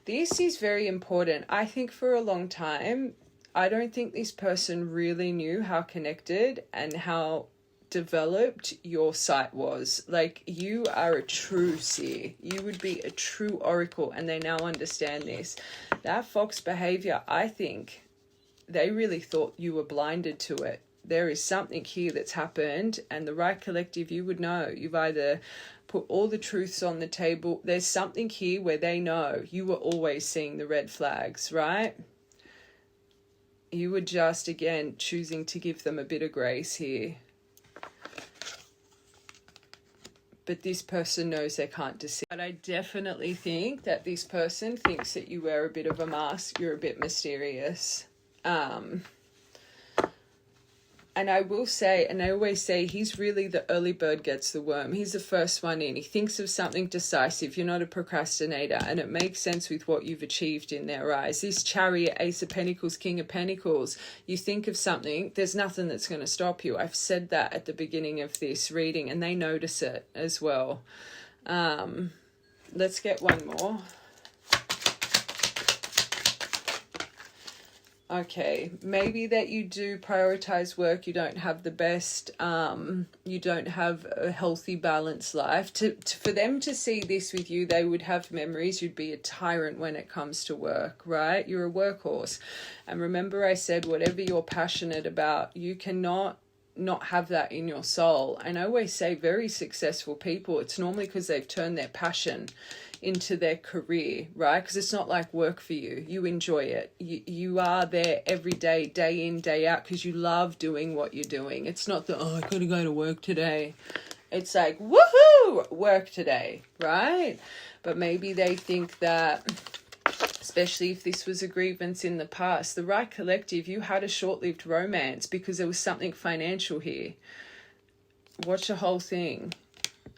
[SPEAKER 1] This is very important. I think for a long time, I don't think this person really knew how connected and how developed your sight was. Like, you are a true seer. You would be a true oracle, and they now understand this. That fox behavior, I think they really thought you were blinded to it. There is something here that's happened, and the right collective, you would know. You've either put all the truths on the table. There's something here where they know you were always seeing the red flags, right? You were just, again, choosing to give them a bit of grace here. But this person knows they can't deceive. But I definitely think that this person thinks that you wear a bit of a mask. You're a bit mysterious. And I will say, and I always say, he's really the early bird gets the worm. He's the first one in. He thinks of something decisive. You're not a procrastinator. And it makes sense with what you've achieved in their eyes. This Chariot, Ace of Pentacles, King of Pentacles. You think of something, there's nothing that's going to stop you. I've said that at the beginning of this reading, and they notice it as well. Let's get one more. Okay, maybe that you do prioritize work, you don't have the best, you don't have a healthy, balanced life. For them to see this with you, they would have memories. You'd be a tyrant when it comes to work, right? You're a workhorse. And remember I said, whatever you're passionate about, you cannot not have that in your soul. And I always say very successful people, it's normally because they've turned their passion into their career, right? Because it's not like work for you. You enjoy it. You are there every day, day in, day out, because you love doing what you're doing. It's not the, oh, I gotta go to work today. It's like, woohoo, work today, right? But maybe they think that, especially if this was a grievance in the past, the Right Collective, you had a short-lived romance because there was something financial here. Watch the whole thing.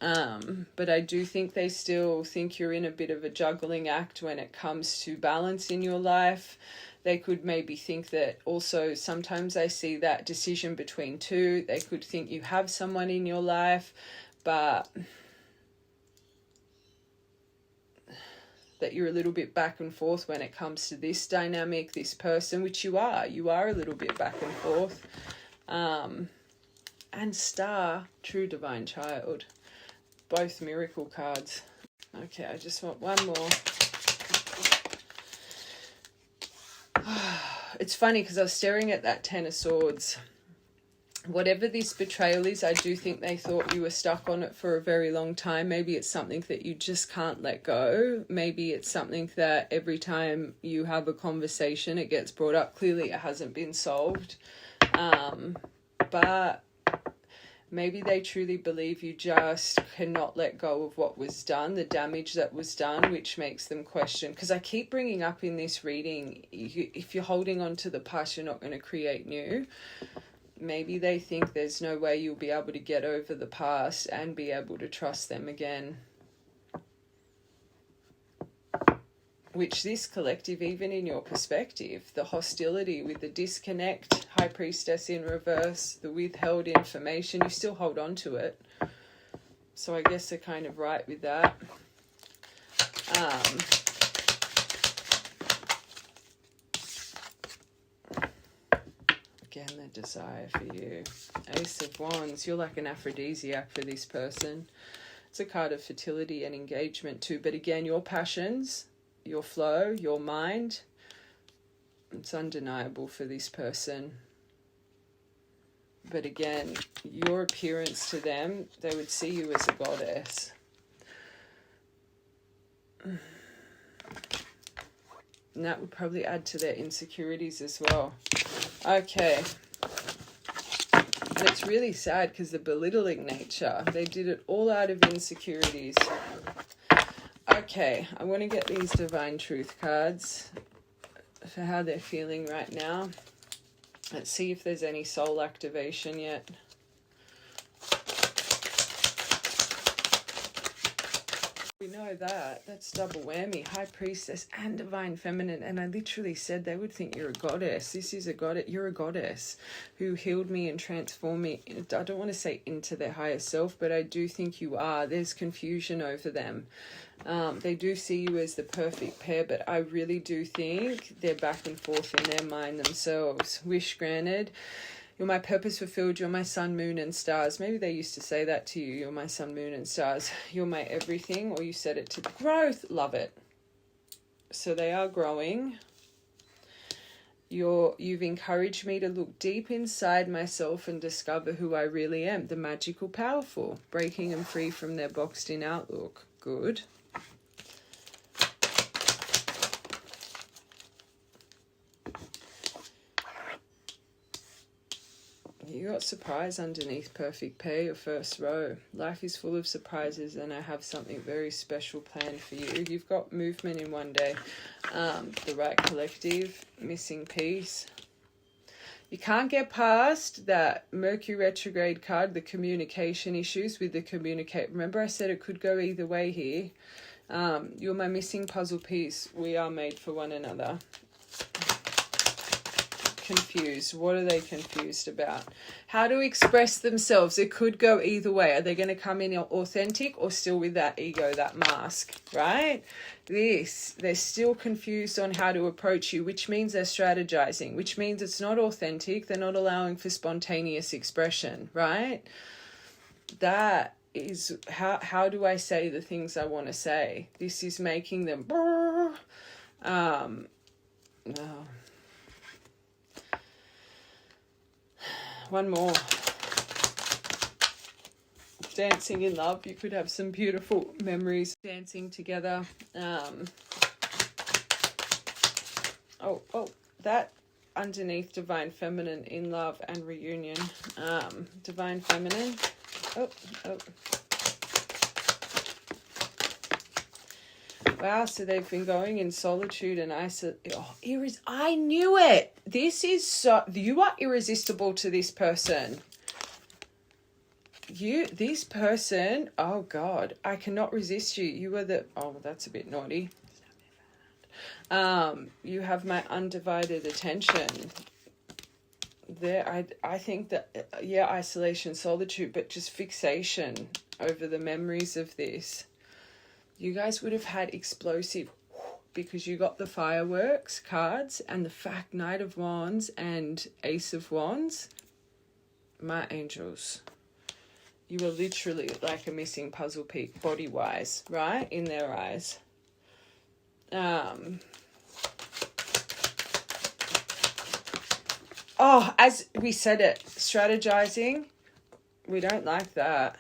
[SPEAKER 1] But I do think they still think you're in a bit of a juggling act when it comes to balance in your life. They could maybe think that also, sometimes I see that decision between two. They could think you have someone in your life, but that you're a little bit back and forth when it comes to this dynamic, this person, which you are. You are a little bit back and forth. And Star, True Divine Child. Both miracle cards. Okay, I just want one more. It's funny because I was staring at that Ten of Swords. Whatever this betrayal is, I do think they thought you were stuck on it for a very long time. Maybe it's something that you just can't let go. Maybe it's something that every time you have a conversation, it gets brought up. Clearly, it hasn't been solved. But maybe they truly believe you just cannot let go of what was done, the damage that was done, which makes them question. Because I keep bringing up in this reading, if you're holding on to the past, you're not going to create new. Maybe they think there's no way you'll be able to get over the past and be able to trust them again. Which this collective, even in your perspective, the hostility with the disconnect, High Priestess in reverse, the withheld information, you still hold on to it. So I guess they're kind of right with that. Again, the desire for you. Ace of Wands, you're like an aphrodisiac for this person. It's a card of fertility and engagement too. But again, your passions, your flow, your mind, it's undeniable for this person. But again, your appearance to them, they would see you as a goddess. And that would probably add to their insecurities as well. Okay. And it's really sad because the belittling nature, they did it all out of insecurities. Okay, I want to get these Divine Truth cards for how they're feeling right now. Let's see if there's any soul activation yet. We know that. That's double whammy. High Priestess and Divine Feminine. And I literally said they would think you're a goddess. This is a goddess. You're a goddess who healed me and transformed me. I don't want to say into their higher self, but I do think you are. There's confusion over them. They do see you as the perfect pair, but I really do think they're back and forth in their mind themselves. Wish granted. You're my purpose fulfilled. You're my sun, moon, and stars. Maybe they used to say that to you. You're my sun, moon, and stars. You're my everything. Or you said it to the growth. Love it. So they are growing. You've encouraged me to look deep inside myself and discover who I really am. The magical, powerful. Breaking them free from their boxed in outlook. Good. You got surprise underneath perfect pair, your first row. Life is full of surprises and I have something very special planned for you. You've got movement in one day. The Right Collective, missing piece. You can't get past that Mercury retrograde card, the communication issues with the communicate. Remember I said it could go either way here. You're my missing puzzle piece. We are made for one another. Confused. What are they confused about? How to express themselves. It could go either way. Are they going to come in authentic or still with that ego, that mask, right? They're still confused on how to approach you, which means they're strategizing, which means it's not authentic. They're not allowing for spontaneous expression, right? That is how do I say the things I want to say? This is making them no. One more. dancing in love. You could have some beautiful memories dancing together. That underneath divine feminine, in love and reunion. Divine feminine. Wow, so they've been going in solitude and isolation. I knew it. You are irresistible to this person. This person, oh God, I cannot resist you. You are that's a bit naughty. You have my undivided attention. I think that, isolation, solitude, but just fixation over the memories of this. You guys would have had explosive, because you got the fireworks cards and the fact Knight of Wands and Ace of Wands. My angels. You were literally like a missing puzzle piece, body-wise, right? In their eyes. As we said it, strategizing, we don't like that.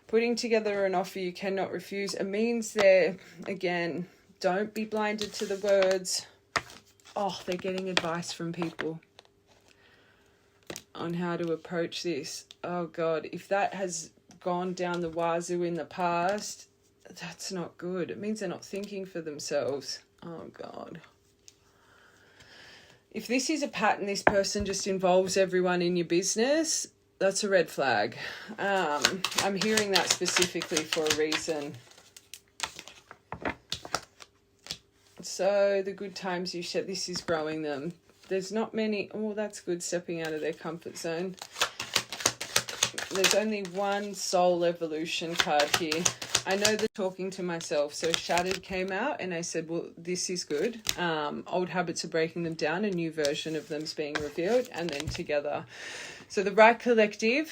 [SPEAKER 1] Putting together an offer you cannot refuse. It means again, don't be blinded to the words. They're getting advice from people on how to approach this. Oh God, if that has gone down the wazoo in the past, that's not good. It means they're not thinking for themselves. Oh God. If this is a pattern, this person just involves everyone in your business, that's a red flag. I'm hearing that specifically for a reason. So the good times you said, this is growing them. There's not many. Oh, that's good, stepping out of their comfort zone. There's only one soul evolution card here. I know that talking to myself. So Shattered came out and I said, well, this is good. Old habits are breaking them down. A new version of them's being revealed, and then together. So the Right Collective,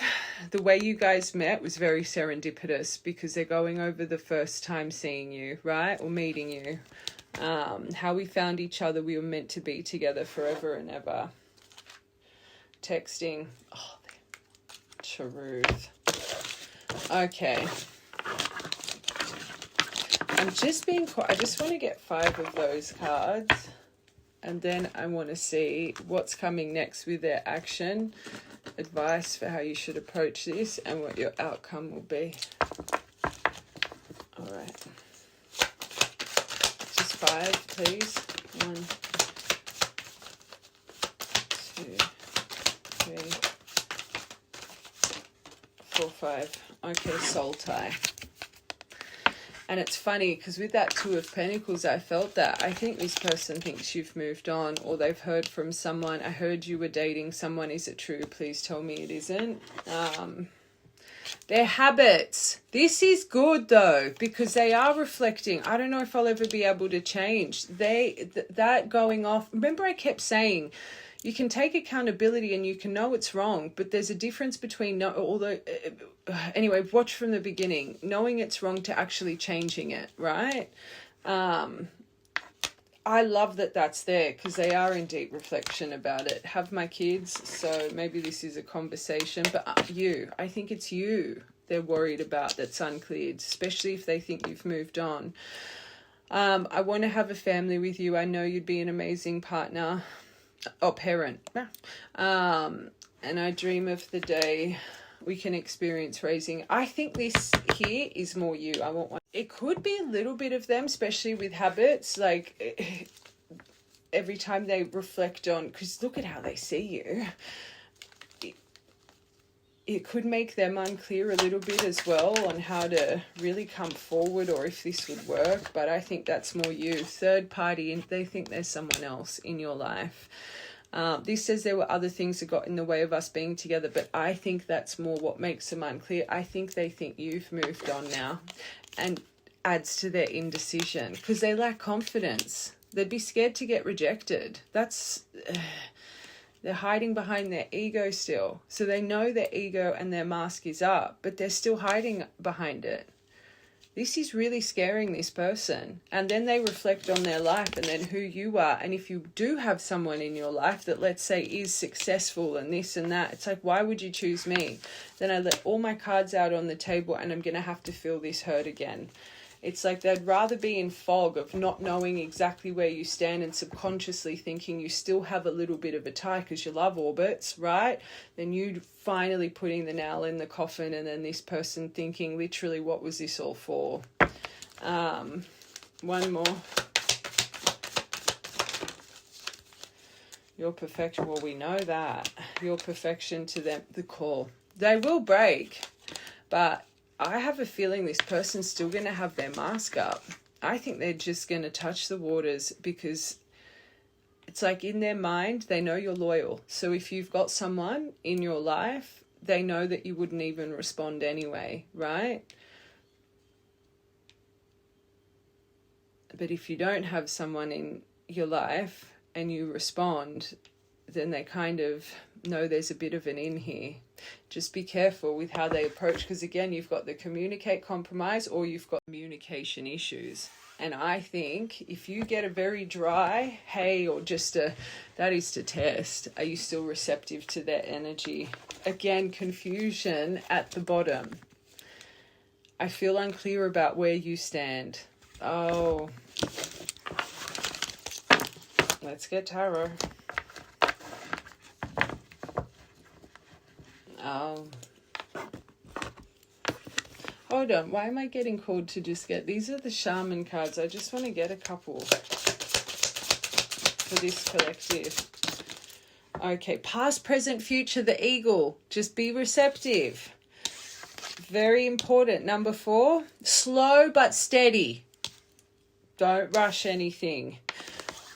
[SPEAKER 1] the way you guys met was very serendipitous, because they're going over the first time seeing you, right? Or meeting you. How we found each other. We were meant to be together forever and ever. Texting. Truth. Okay. I just want to get 5 of those cards, and then I want to see what's coming next with their action, advice for how you should approach this, and what your outcome will be. All right. Just 5, please. 1, 2, 3, 4, 5. Okay, soul tie. And it's funny, because with that Two of Pentacles, I felt that. I think this person thinks you've moved on, or they've heard from someone. I heard you were dating someone. Is it true? Please tell me it isn't. Their habits. This is good, though, because they are reflecting. I don't know if I'll ever be able to change. That going off. Remember I kept saying, you can take accountability and you can know it's wrong, but there's a difference between anyway, watch from the beginning, knowing it's wrong to actually changing it, right? I love that that's there, because they are in deep reflection about it. Have my kids, so maybe this is a conversation, but I think it's you they're worried about that's uncleared, especially if they think you've moved on. I want to have a family with you. I know you'd be an amazing partner or parent. And I dream of the day we can experience raising. I think this here is more you. I want one. It could be a little bit of them, especially with habits. Like every time they reflect on, because look at how they see you. It could make them unclear a little bit as well on how to really come forward, or if this would work. But I think that's more you. Third party, and they think there's someone else in your life. This says there were other things that got in the way of us being together, but I think that's more what makes them unclear. I think they think you've moved on now, and adds to their indecision, because they lack confidence. They'd be scared to get rejected. They're hiding behind their ego still. So they know their ego and their mask is up, but they're still hiding behind it. This is really scaring this person. And then they reflect on their life and then who you are. And if you do have someone in your life that, let's say, is successful and this and that, it's like, why would you choose me? Then I let all my cards out on the table and I'm going to have to feel this hurt again. It's like they'd rather be in fog of not knowing exactly where you stand and subconsciously thinking you still have a little bit of a tie because your love orbits, right? Then you finally putting the nail in the coffin and then this person thinking, literally, what was this all for? One more. Your perfection, well, we know that. Your perfection to them, the core. They will break, but I have a feeling this person's still going to have their mask up. I think they're just going to touch the waters because it's like in their mind, they know you're loyal. So if you've got someone in your life, they know that you wouldn't even respond anyway, right? But if you don't have someone in your life and you respond, then they kind of know there's a bit of an in here. Just be careful with how they approach, because again, you've got the communicate compromise or you've got communication issues. And I think if you get a very dry, hey, or just a, that is to test, are you still receptive to their energy? Again, confusion at the bottom. I feel unclear about where you stand. Oh, let's get tarot. Hold on, why am I getting called to just get, these are the shaman cards. I just want to get a couple for this collective. Okay, past, present, future, the eagle. Just be receptive. Very important. Number 4, slow but steady. Don't rush anything.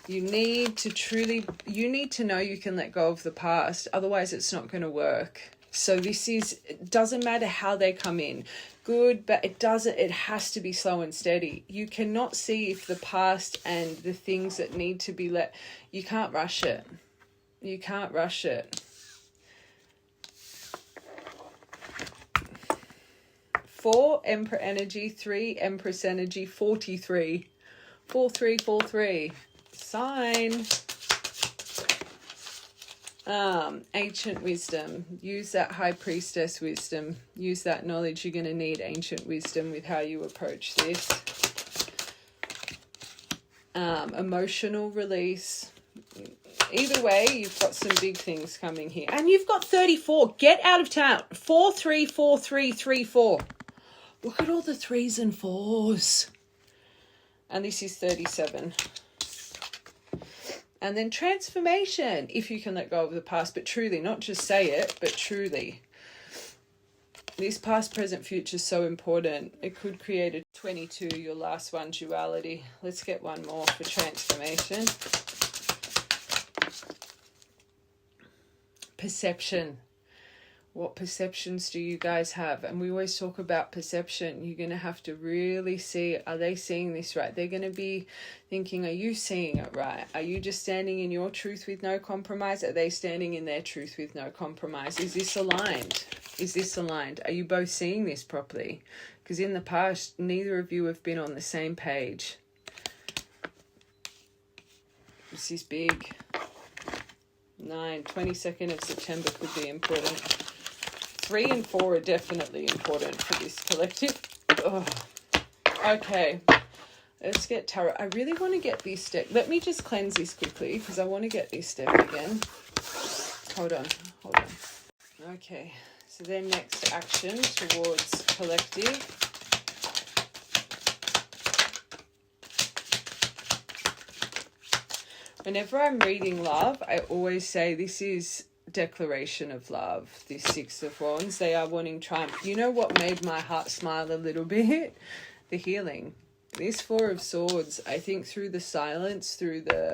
[SPEAKER 1] You need to know you can let go of the past. Otherwise, it's not going to work. So it doesn't matter how they come in. Good, but it has to be slow and steady. You cannot see if the past and the things that need to be you can't rush it. You can't rush it. 4, Emperor energy, 3, Empress energy, 43. 4343. Sign. Ancient wisdom. Use that high priestess wisdom. Use that knowledge. You're going to need ancient wisdom with how you approach this. Emotional release. Either way, you've got some big things coming here. And you've got 34. Get out of town. 434334. Look at all the 3s and 4s. And this is 37. And then transformation, if you can let go of the past, but truly, not just say it, but truly. This past, present, future is so important. It could create a 22, your last one, duality. Let's get one more for transformation. Perception. What perceptions do you guys have? And we always talk about perception. You're going to have to really see, are they seeing this right? They're going to be thinking, are you seeing it right? Are you just standing in your truth with no compromise? Are they standing in their truth with no compromise? Is this aligned? Is this aligned? Are you both seeing this properly? Because in the past, neither of you have been on the same page. This is big. 22nd of September could be important. 3 and 4 are definitely important for this collective. Oh. Okay, let's get tarot. I really want to get this deck. Let me just cleanse this quickly because I want to get this deck again. Hold on. Okay, so then next action towards collective. Whenever I'm reading love, I always say this is declaration of love. This 6 of Wands, they are wanting triumph. You know what made my heart smile a little bit? The healing. This 4 of Swords, I think through the silence, I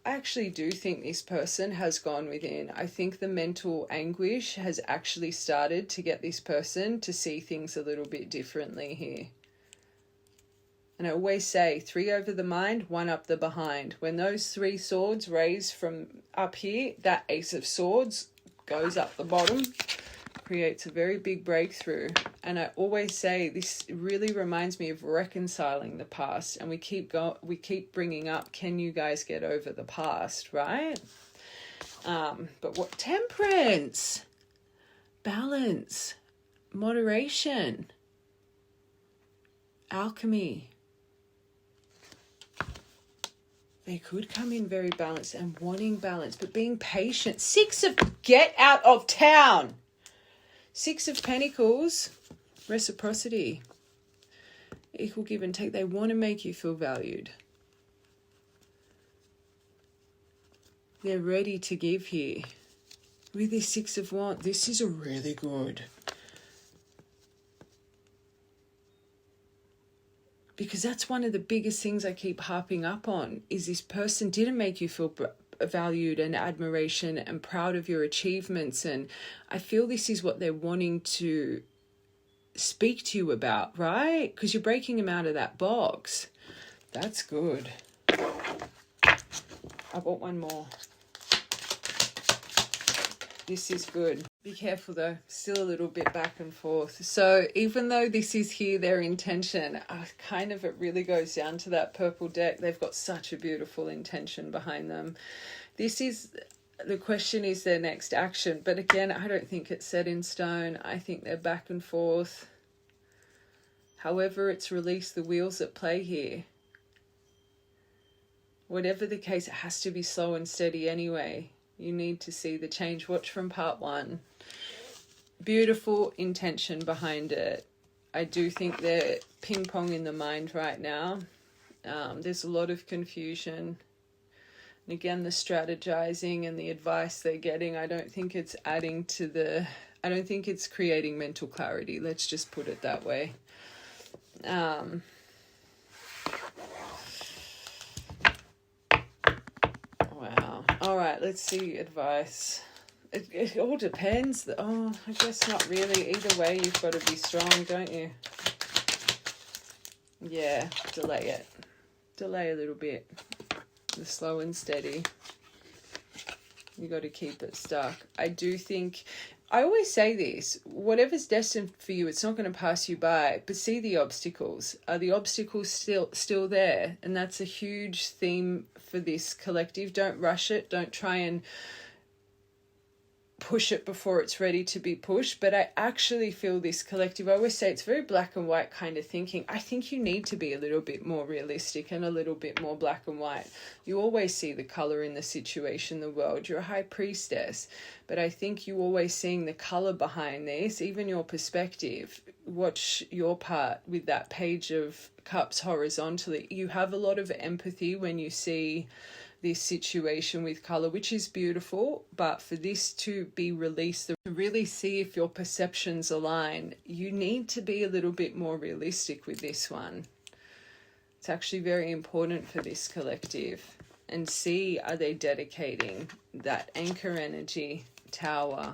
[SPEAKER 1] actually do think this person has gone within. I think the mental anguish has actually started to get this person to see things a little bit differently here. And I always say 3 over the mind, 1 up the behind. When those 3 swords raise from up here, that Ace of Swords goes up the bottom, creates a very big breakthrough. And I always say this really reminds me of reconciling the past. And we keep bringing up, can you guys get over the past, right? But what temperance, balance, moderation, alchemy. They could come in very balanced and wanting balance, but being patient. Get out of town. 6 of Pentacles, reciprocity, equal give and take. They want to make you feel valued. They're ready to give here. With this 6 of Wands, this is a really good. Because that's one of the biggest things I keep harping up on, is this person didn't make you feel valued and admiration and proud of your achievements. And I feel this is what they're wanting to speak to you about, right? Because you're breaking them out of that box. That's good. I bought one more. This is good. Be careful though, still a little bit back and forth. So even though this is here, their intention, it really goes down to that purple deck. They've got such a beautiful intention behind them. The question is their next action. But again, I don't think it's set in stone. I think they're back and forth. However it's released, the wheels at play here. Whatever the case, it has to be slow and steady anyway. You need to see the change. Watch from part 1. Beautiful intention behind it. I do think they're ping-pong in the mind right now. There's a lot of confusion. And again, the strategizing and the advice they're getting, I don't think it's adding to I don't think it's creating mental clarity. Let's just put it that way. Wow. All right, let's see advice. It all depends. I guess not really. Either way, you've got to be strong, don't you? Yeah, delay it. Delay a little bit. The slow and steady. You got to keep it stuck. I do think, I always say this, whatever's destined for you, it's not going to pass you by, but see the obstacles. Are the obstacles still there? And that's a huge theme for this collective. Don't rush it. Don't try and push it before it's ready to be pushed. But I actually feel this collective, I always say it's very black and white kind of thinking. I think you need to be a little bit more realistic and a little bit more black and white. You always see the color in the situation, the world. You're a high priestess, but I think you always seeing the color behind this, even your perspective. Watch your part with that Page of Cups horizontally. You have a lot of empathy when you see this situation with color, which is beautiful, but for this to be released, to really see if your perceptions align, you need to be a little bit more realistic with this one. It's actually very important for this collective. And see, are they dedicating that anchor energy, Tower?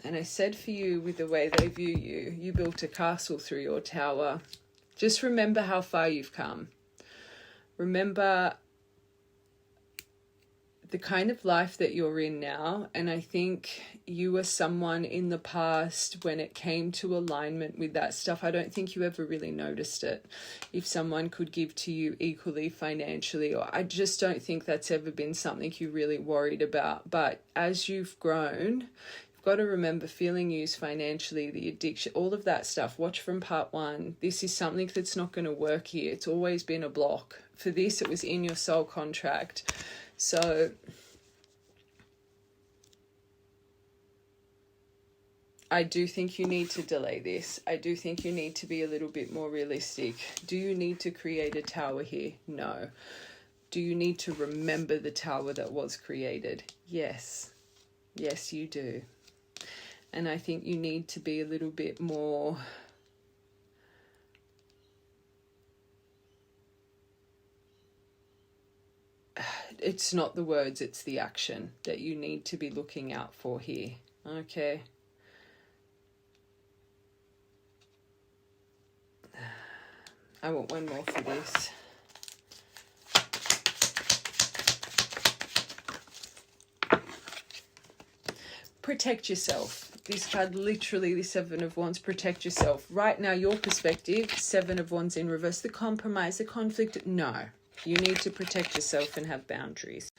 [SPEAKER 1] And I said for you, with the way they view you, you built a castle through your Tower. Just remember how far you've come. Remember the kind of life that you're in now. And I think you were someone in the past, when it came to alignment with that stuff, I don't think you ever really noticed it. If someone could give to you equally financially, or I just don't think that's ever been something you really worried about. But as you've grown, got to remember feeling used financially, the addiction, all of that stuff. Watch from part 1. This is something that's not going to work here. It's always been a block. For this, it was in your soul contract. So I do think you need to delay this. I do think you need to be a little bit more realistic. Do you need to create a tower here? No. Do you need to remember the tower that was created? Yes. Yes, you do. And I think you need to be a little bit more it's not the words, it's the action that you need to be looking out for here. Okay. I want one more for this. protect yourself. This card, literally the Seven of Wands, protect yourself. Right now, your perspective, Seven of Wands in reverse, the compromise, the conflict, no. You need to protect yourself and have boundaries.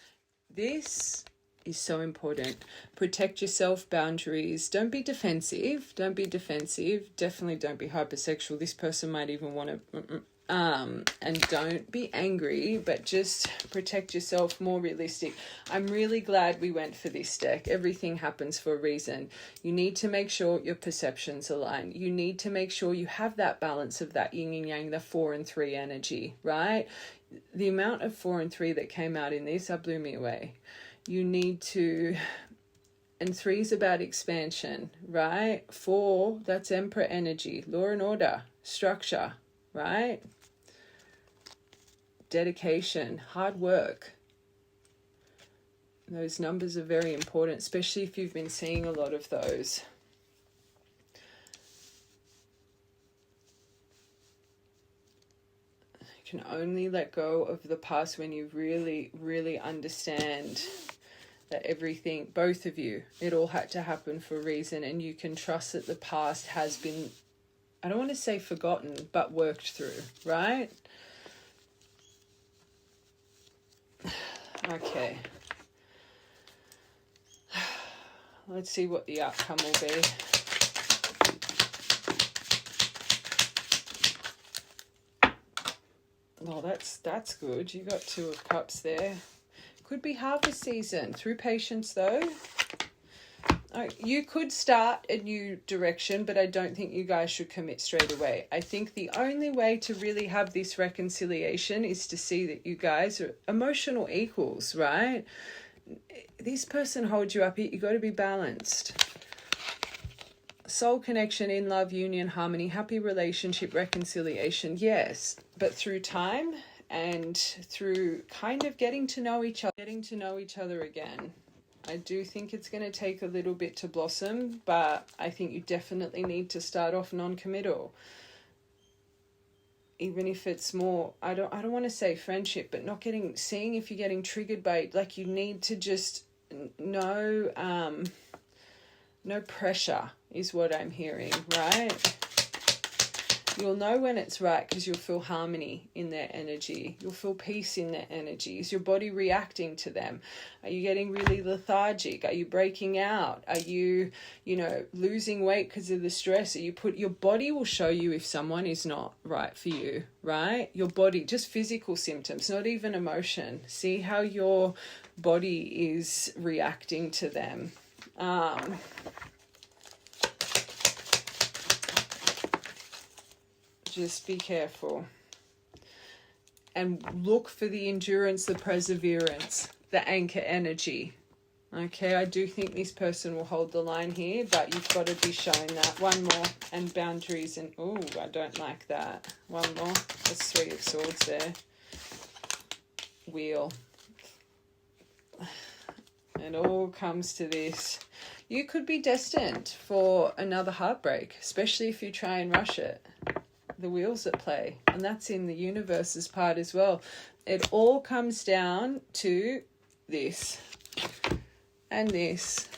[SPEAKER 1] This is so important. Protect yourself, boundaries. Don't be defensive. Don't be defensive. Definitely don't be hypersexual. This person might even want to... and don't be angry, but just protect yourself, more realistic. I'm really glad we went for this deck. Everything happens for a reason. You need to make sure your perceptions align. You need to make sure you have that balance of that yin and yang, the 4 and 3 energy, right? The amount of 4 and 3 that came out in this, that blew me away. You need to... And 3 is about expansion, right? 4, that's Emperor energy, law and order, structure, right? Dedication, hard work. Those numbers are very important, especially if you've been seeing a lot of those. You can only let go of the past when you really, really understand that everything, both of you, it all had to happen for a reason, and you can trust that the past has been, I don't want to say forgotten, but worked through, right? Okay. Let's see what the outcome will be. Oh, that's good. You got 2 of Cups there. Could be harvest season. Through patience, though. You could start a new direction, but I don't think you guys should commit straight away. I think the only way to really have this reconciliation is to see that you guys are emotional equals, right? This person holds you up. You got to be balanced. Soul connection, in love, union, harmony, happy relationship, reconciliation, yes. But through time and through kind of getting to know each other again. I do think it's going to take a little bit to blossom, but I think you definitely need to start off non-committal. Even if it's more, I don't want to say friendship, but seeing if you're getting triggered by, like, you need to just no pressure is what I'm hearing, right? You'll know when it's right because you'll feel harmony in their energy. You'll feel peace in their energy. Is your body reacting to them? Are you getting really lethargic? Are you breaking out? Are you, losing weight because of the stress? Your body will show you if someone is not right for you, right? Your body, just physical symptoms, not even emotion. See how your body is reacting to them. Just be careful and look for the endurance, the perseverance, the anchor energy. Okay, I do think this person will hold the line here, but you've got to be shown that. One more, and boundaries, and oh, I don't like that. One more, that's 3 of Swords there. Wheel. It all comes to this. You could be destined for another heartbreak, especially if you try and rush it. The wheels at play, and that's in the universe's part as well. It all comes down to this and this.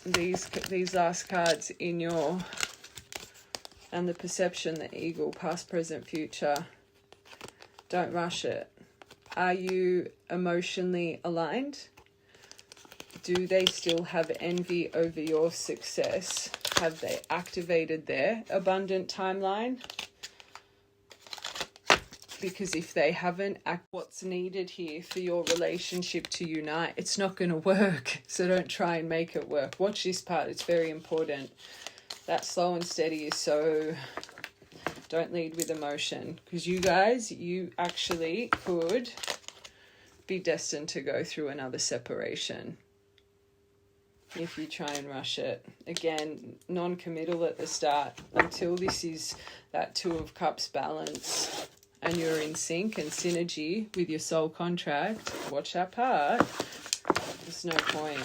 [SPEAKER 1] These last cards in your, and the perception, the eagle, past, present, future. Don't rush it. Are you emotionally aligned? Do they still have envy over your success? Have they activated their abundant timeline? Because if they haven't, what's needed here for your relationship to unite, it's not going to work. So don't try and make it work. Watch this part. It's very important. That slow and steady is so... Don't lead with emotion. Because you guys, you actually could be destined to go through another separation if you try and rush it. Again, non-committal at the start until this is that 2 of Cups balance and you're in sync and synergy with your soul contract. Watch that part. There's no point.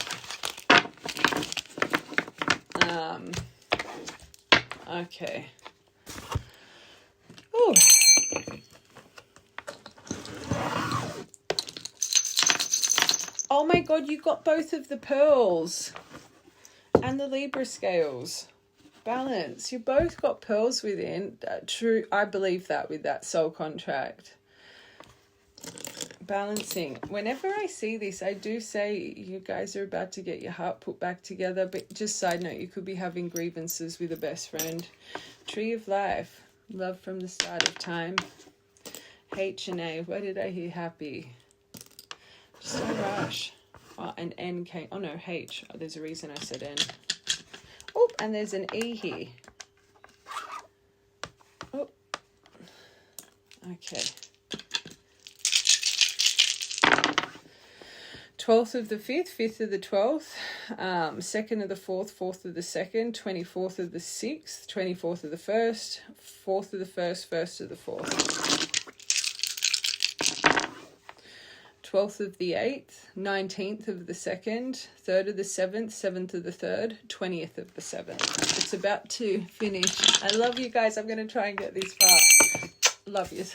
[SPEAKER 1] Okay. Ooh. Oh my God, you got both of the pearls and the Libra scales. Balance. You both got pearls within. True, I believe that with that soul contract. Balancing. Whenever I see this, I do say you guys are about to get your heart put back together. But just side note, you could be having grievances with a best friend. Tree of Life. Love from the start of time. H and A. Why did I hear happy? Just no rush. Oh, and N came. Oh no, H. Oh, there's a reason I said N. Oh, and there's an E here. Oh. Okay. 12th of the 5th, 5th of the 12th, 2nd of the 4th, 4th of the 2nd, 24th of the 6th, 24th of the 1st, 4th of the 1st, 1st of the 4th. 12th of the 8th, 19th of the 2nd, 3rd of the 7th, 7th of the 3rd, 20th of the 7th. It's about to finish. I love you guys. I'm going to try and get this far. Love you.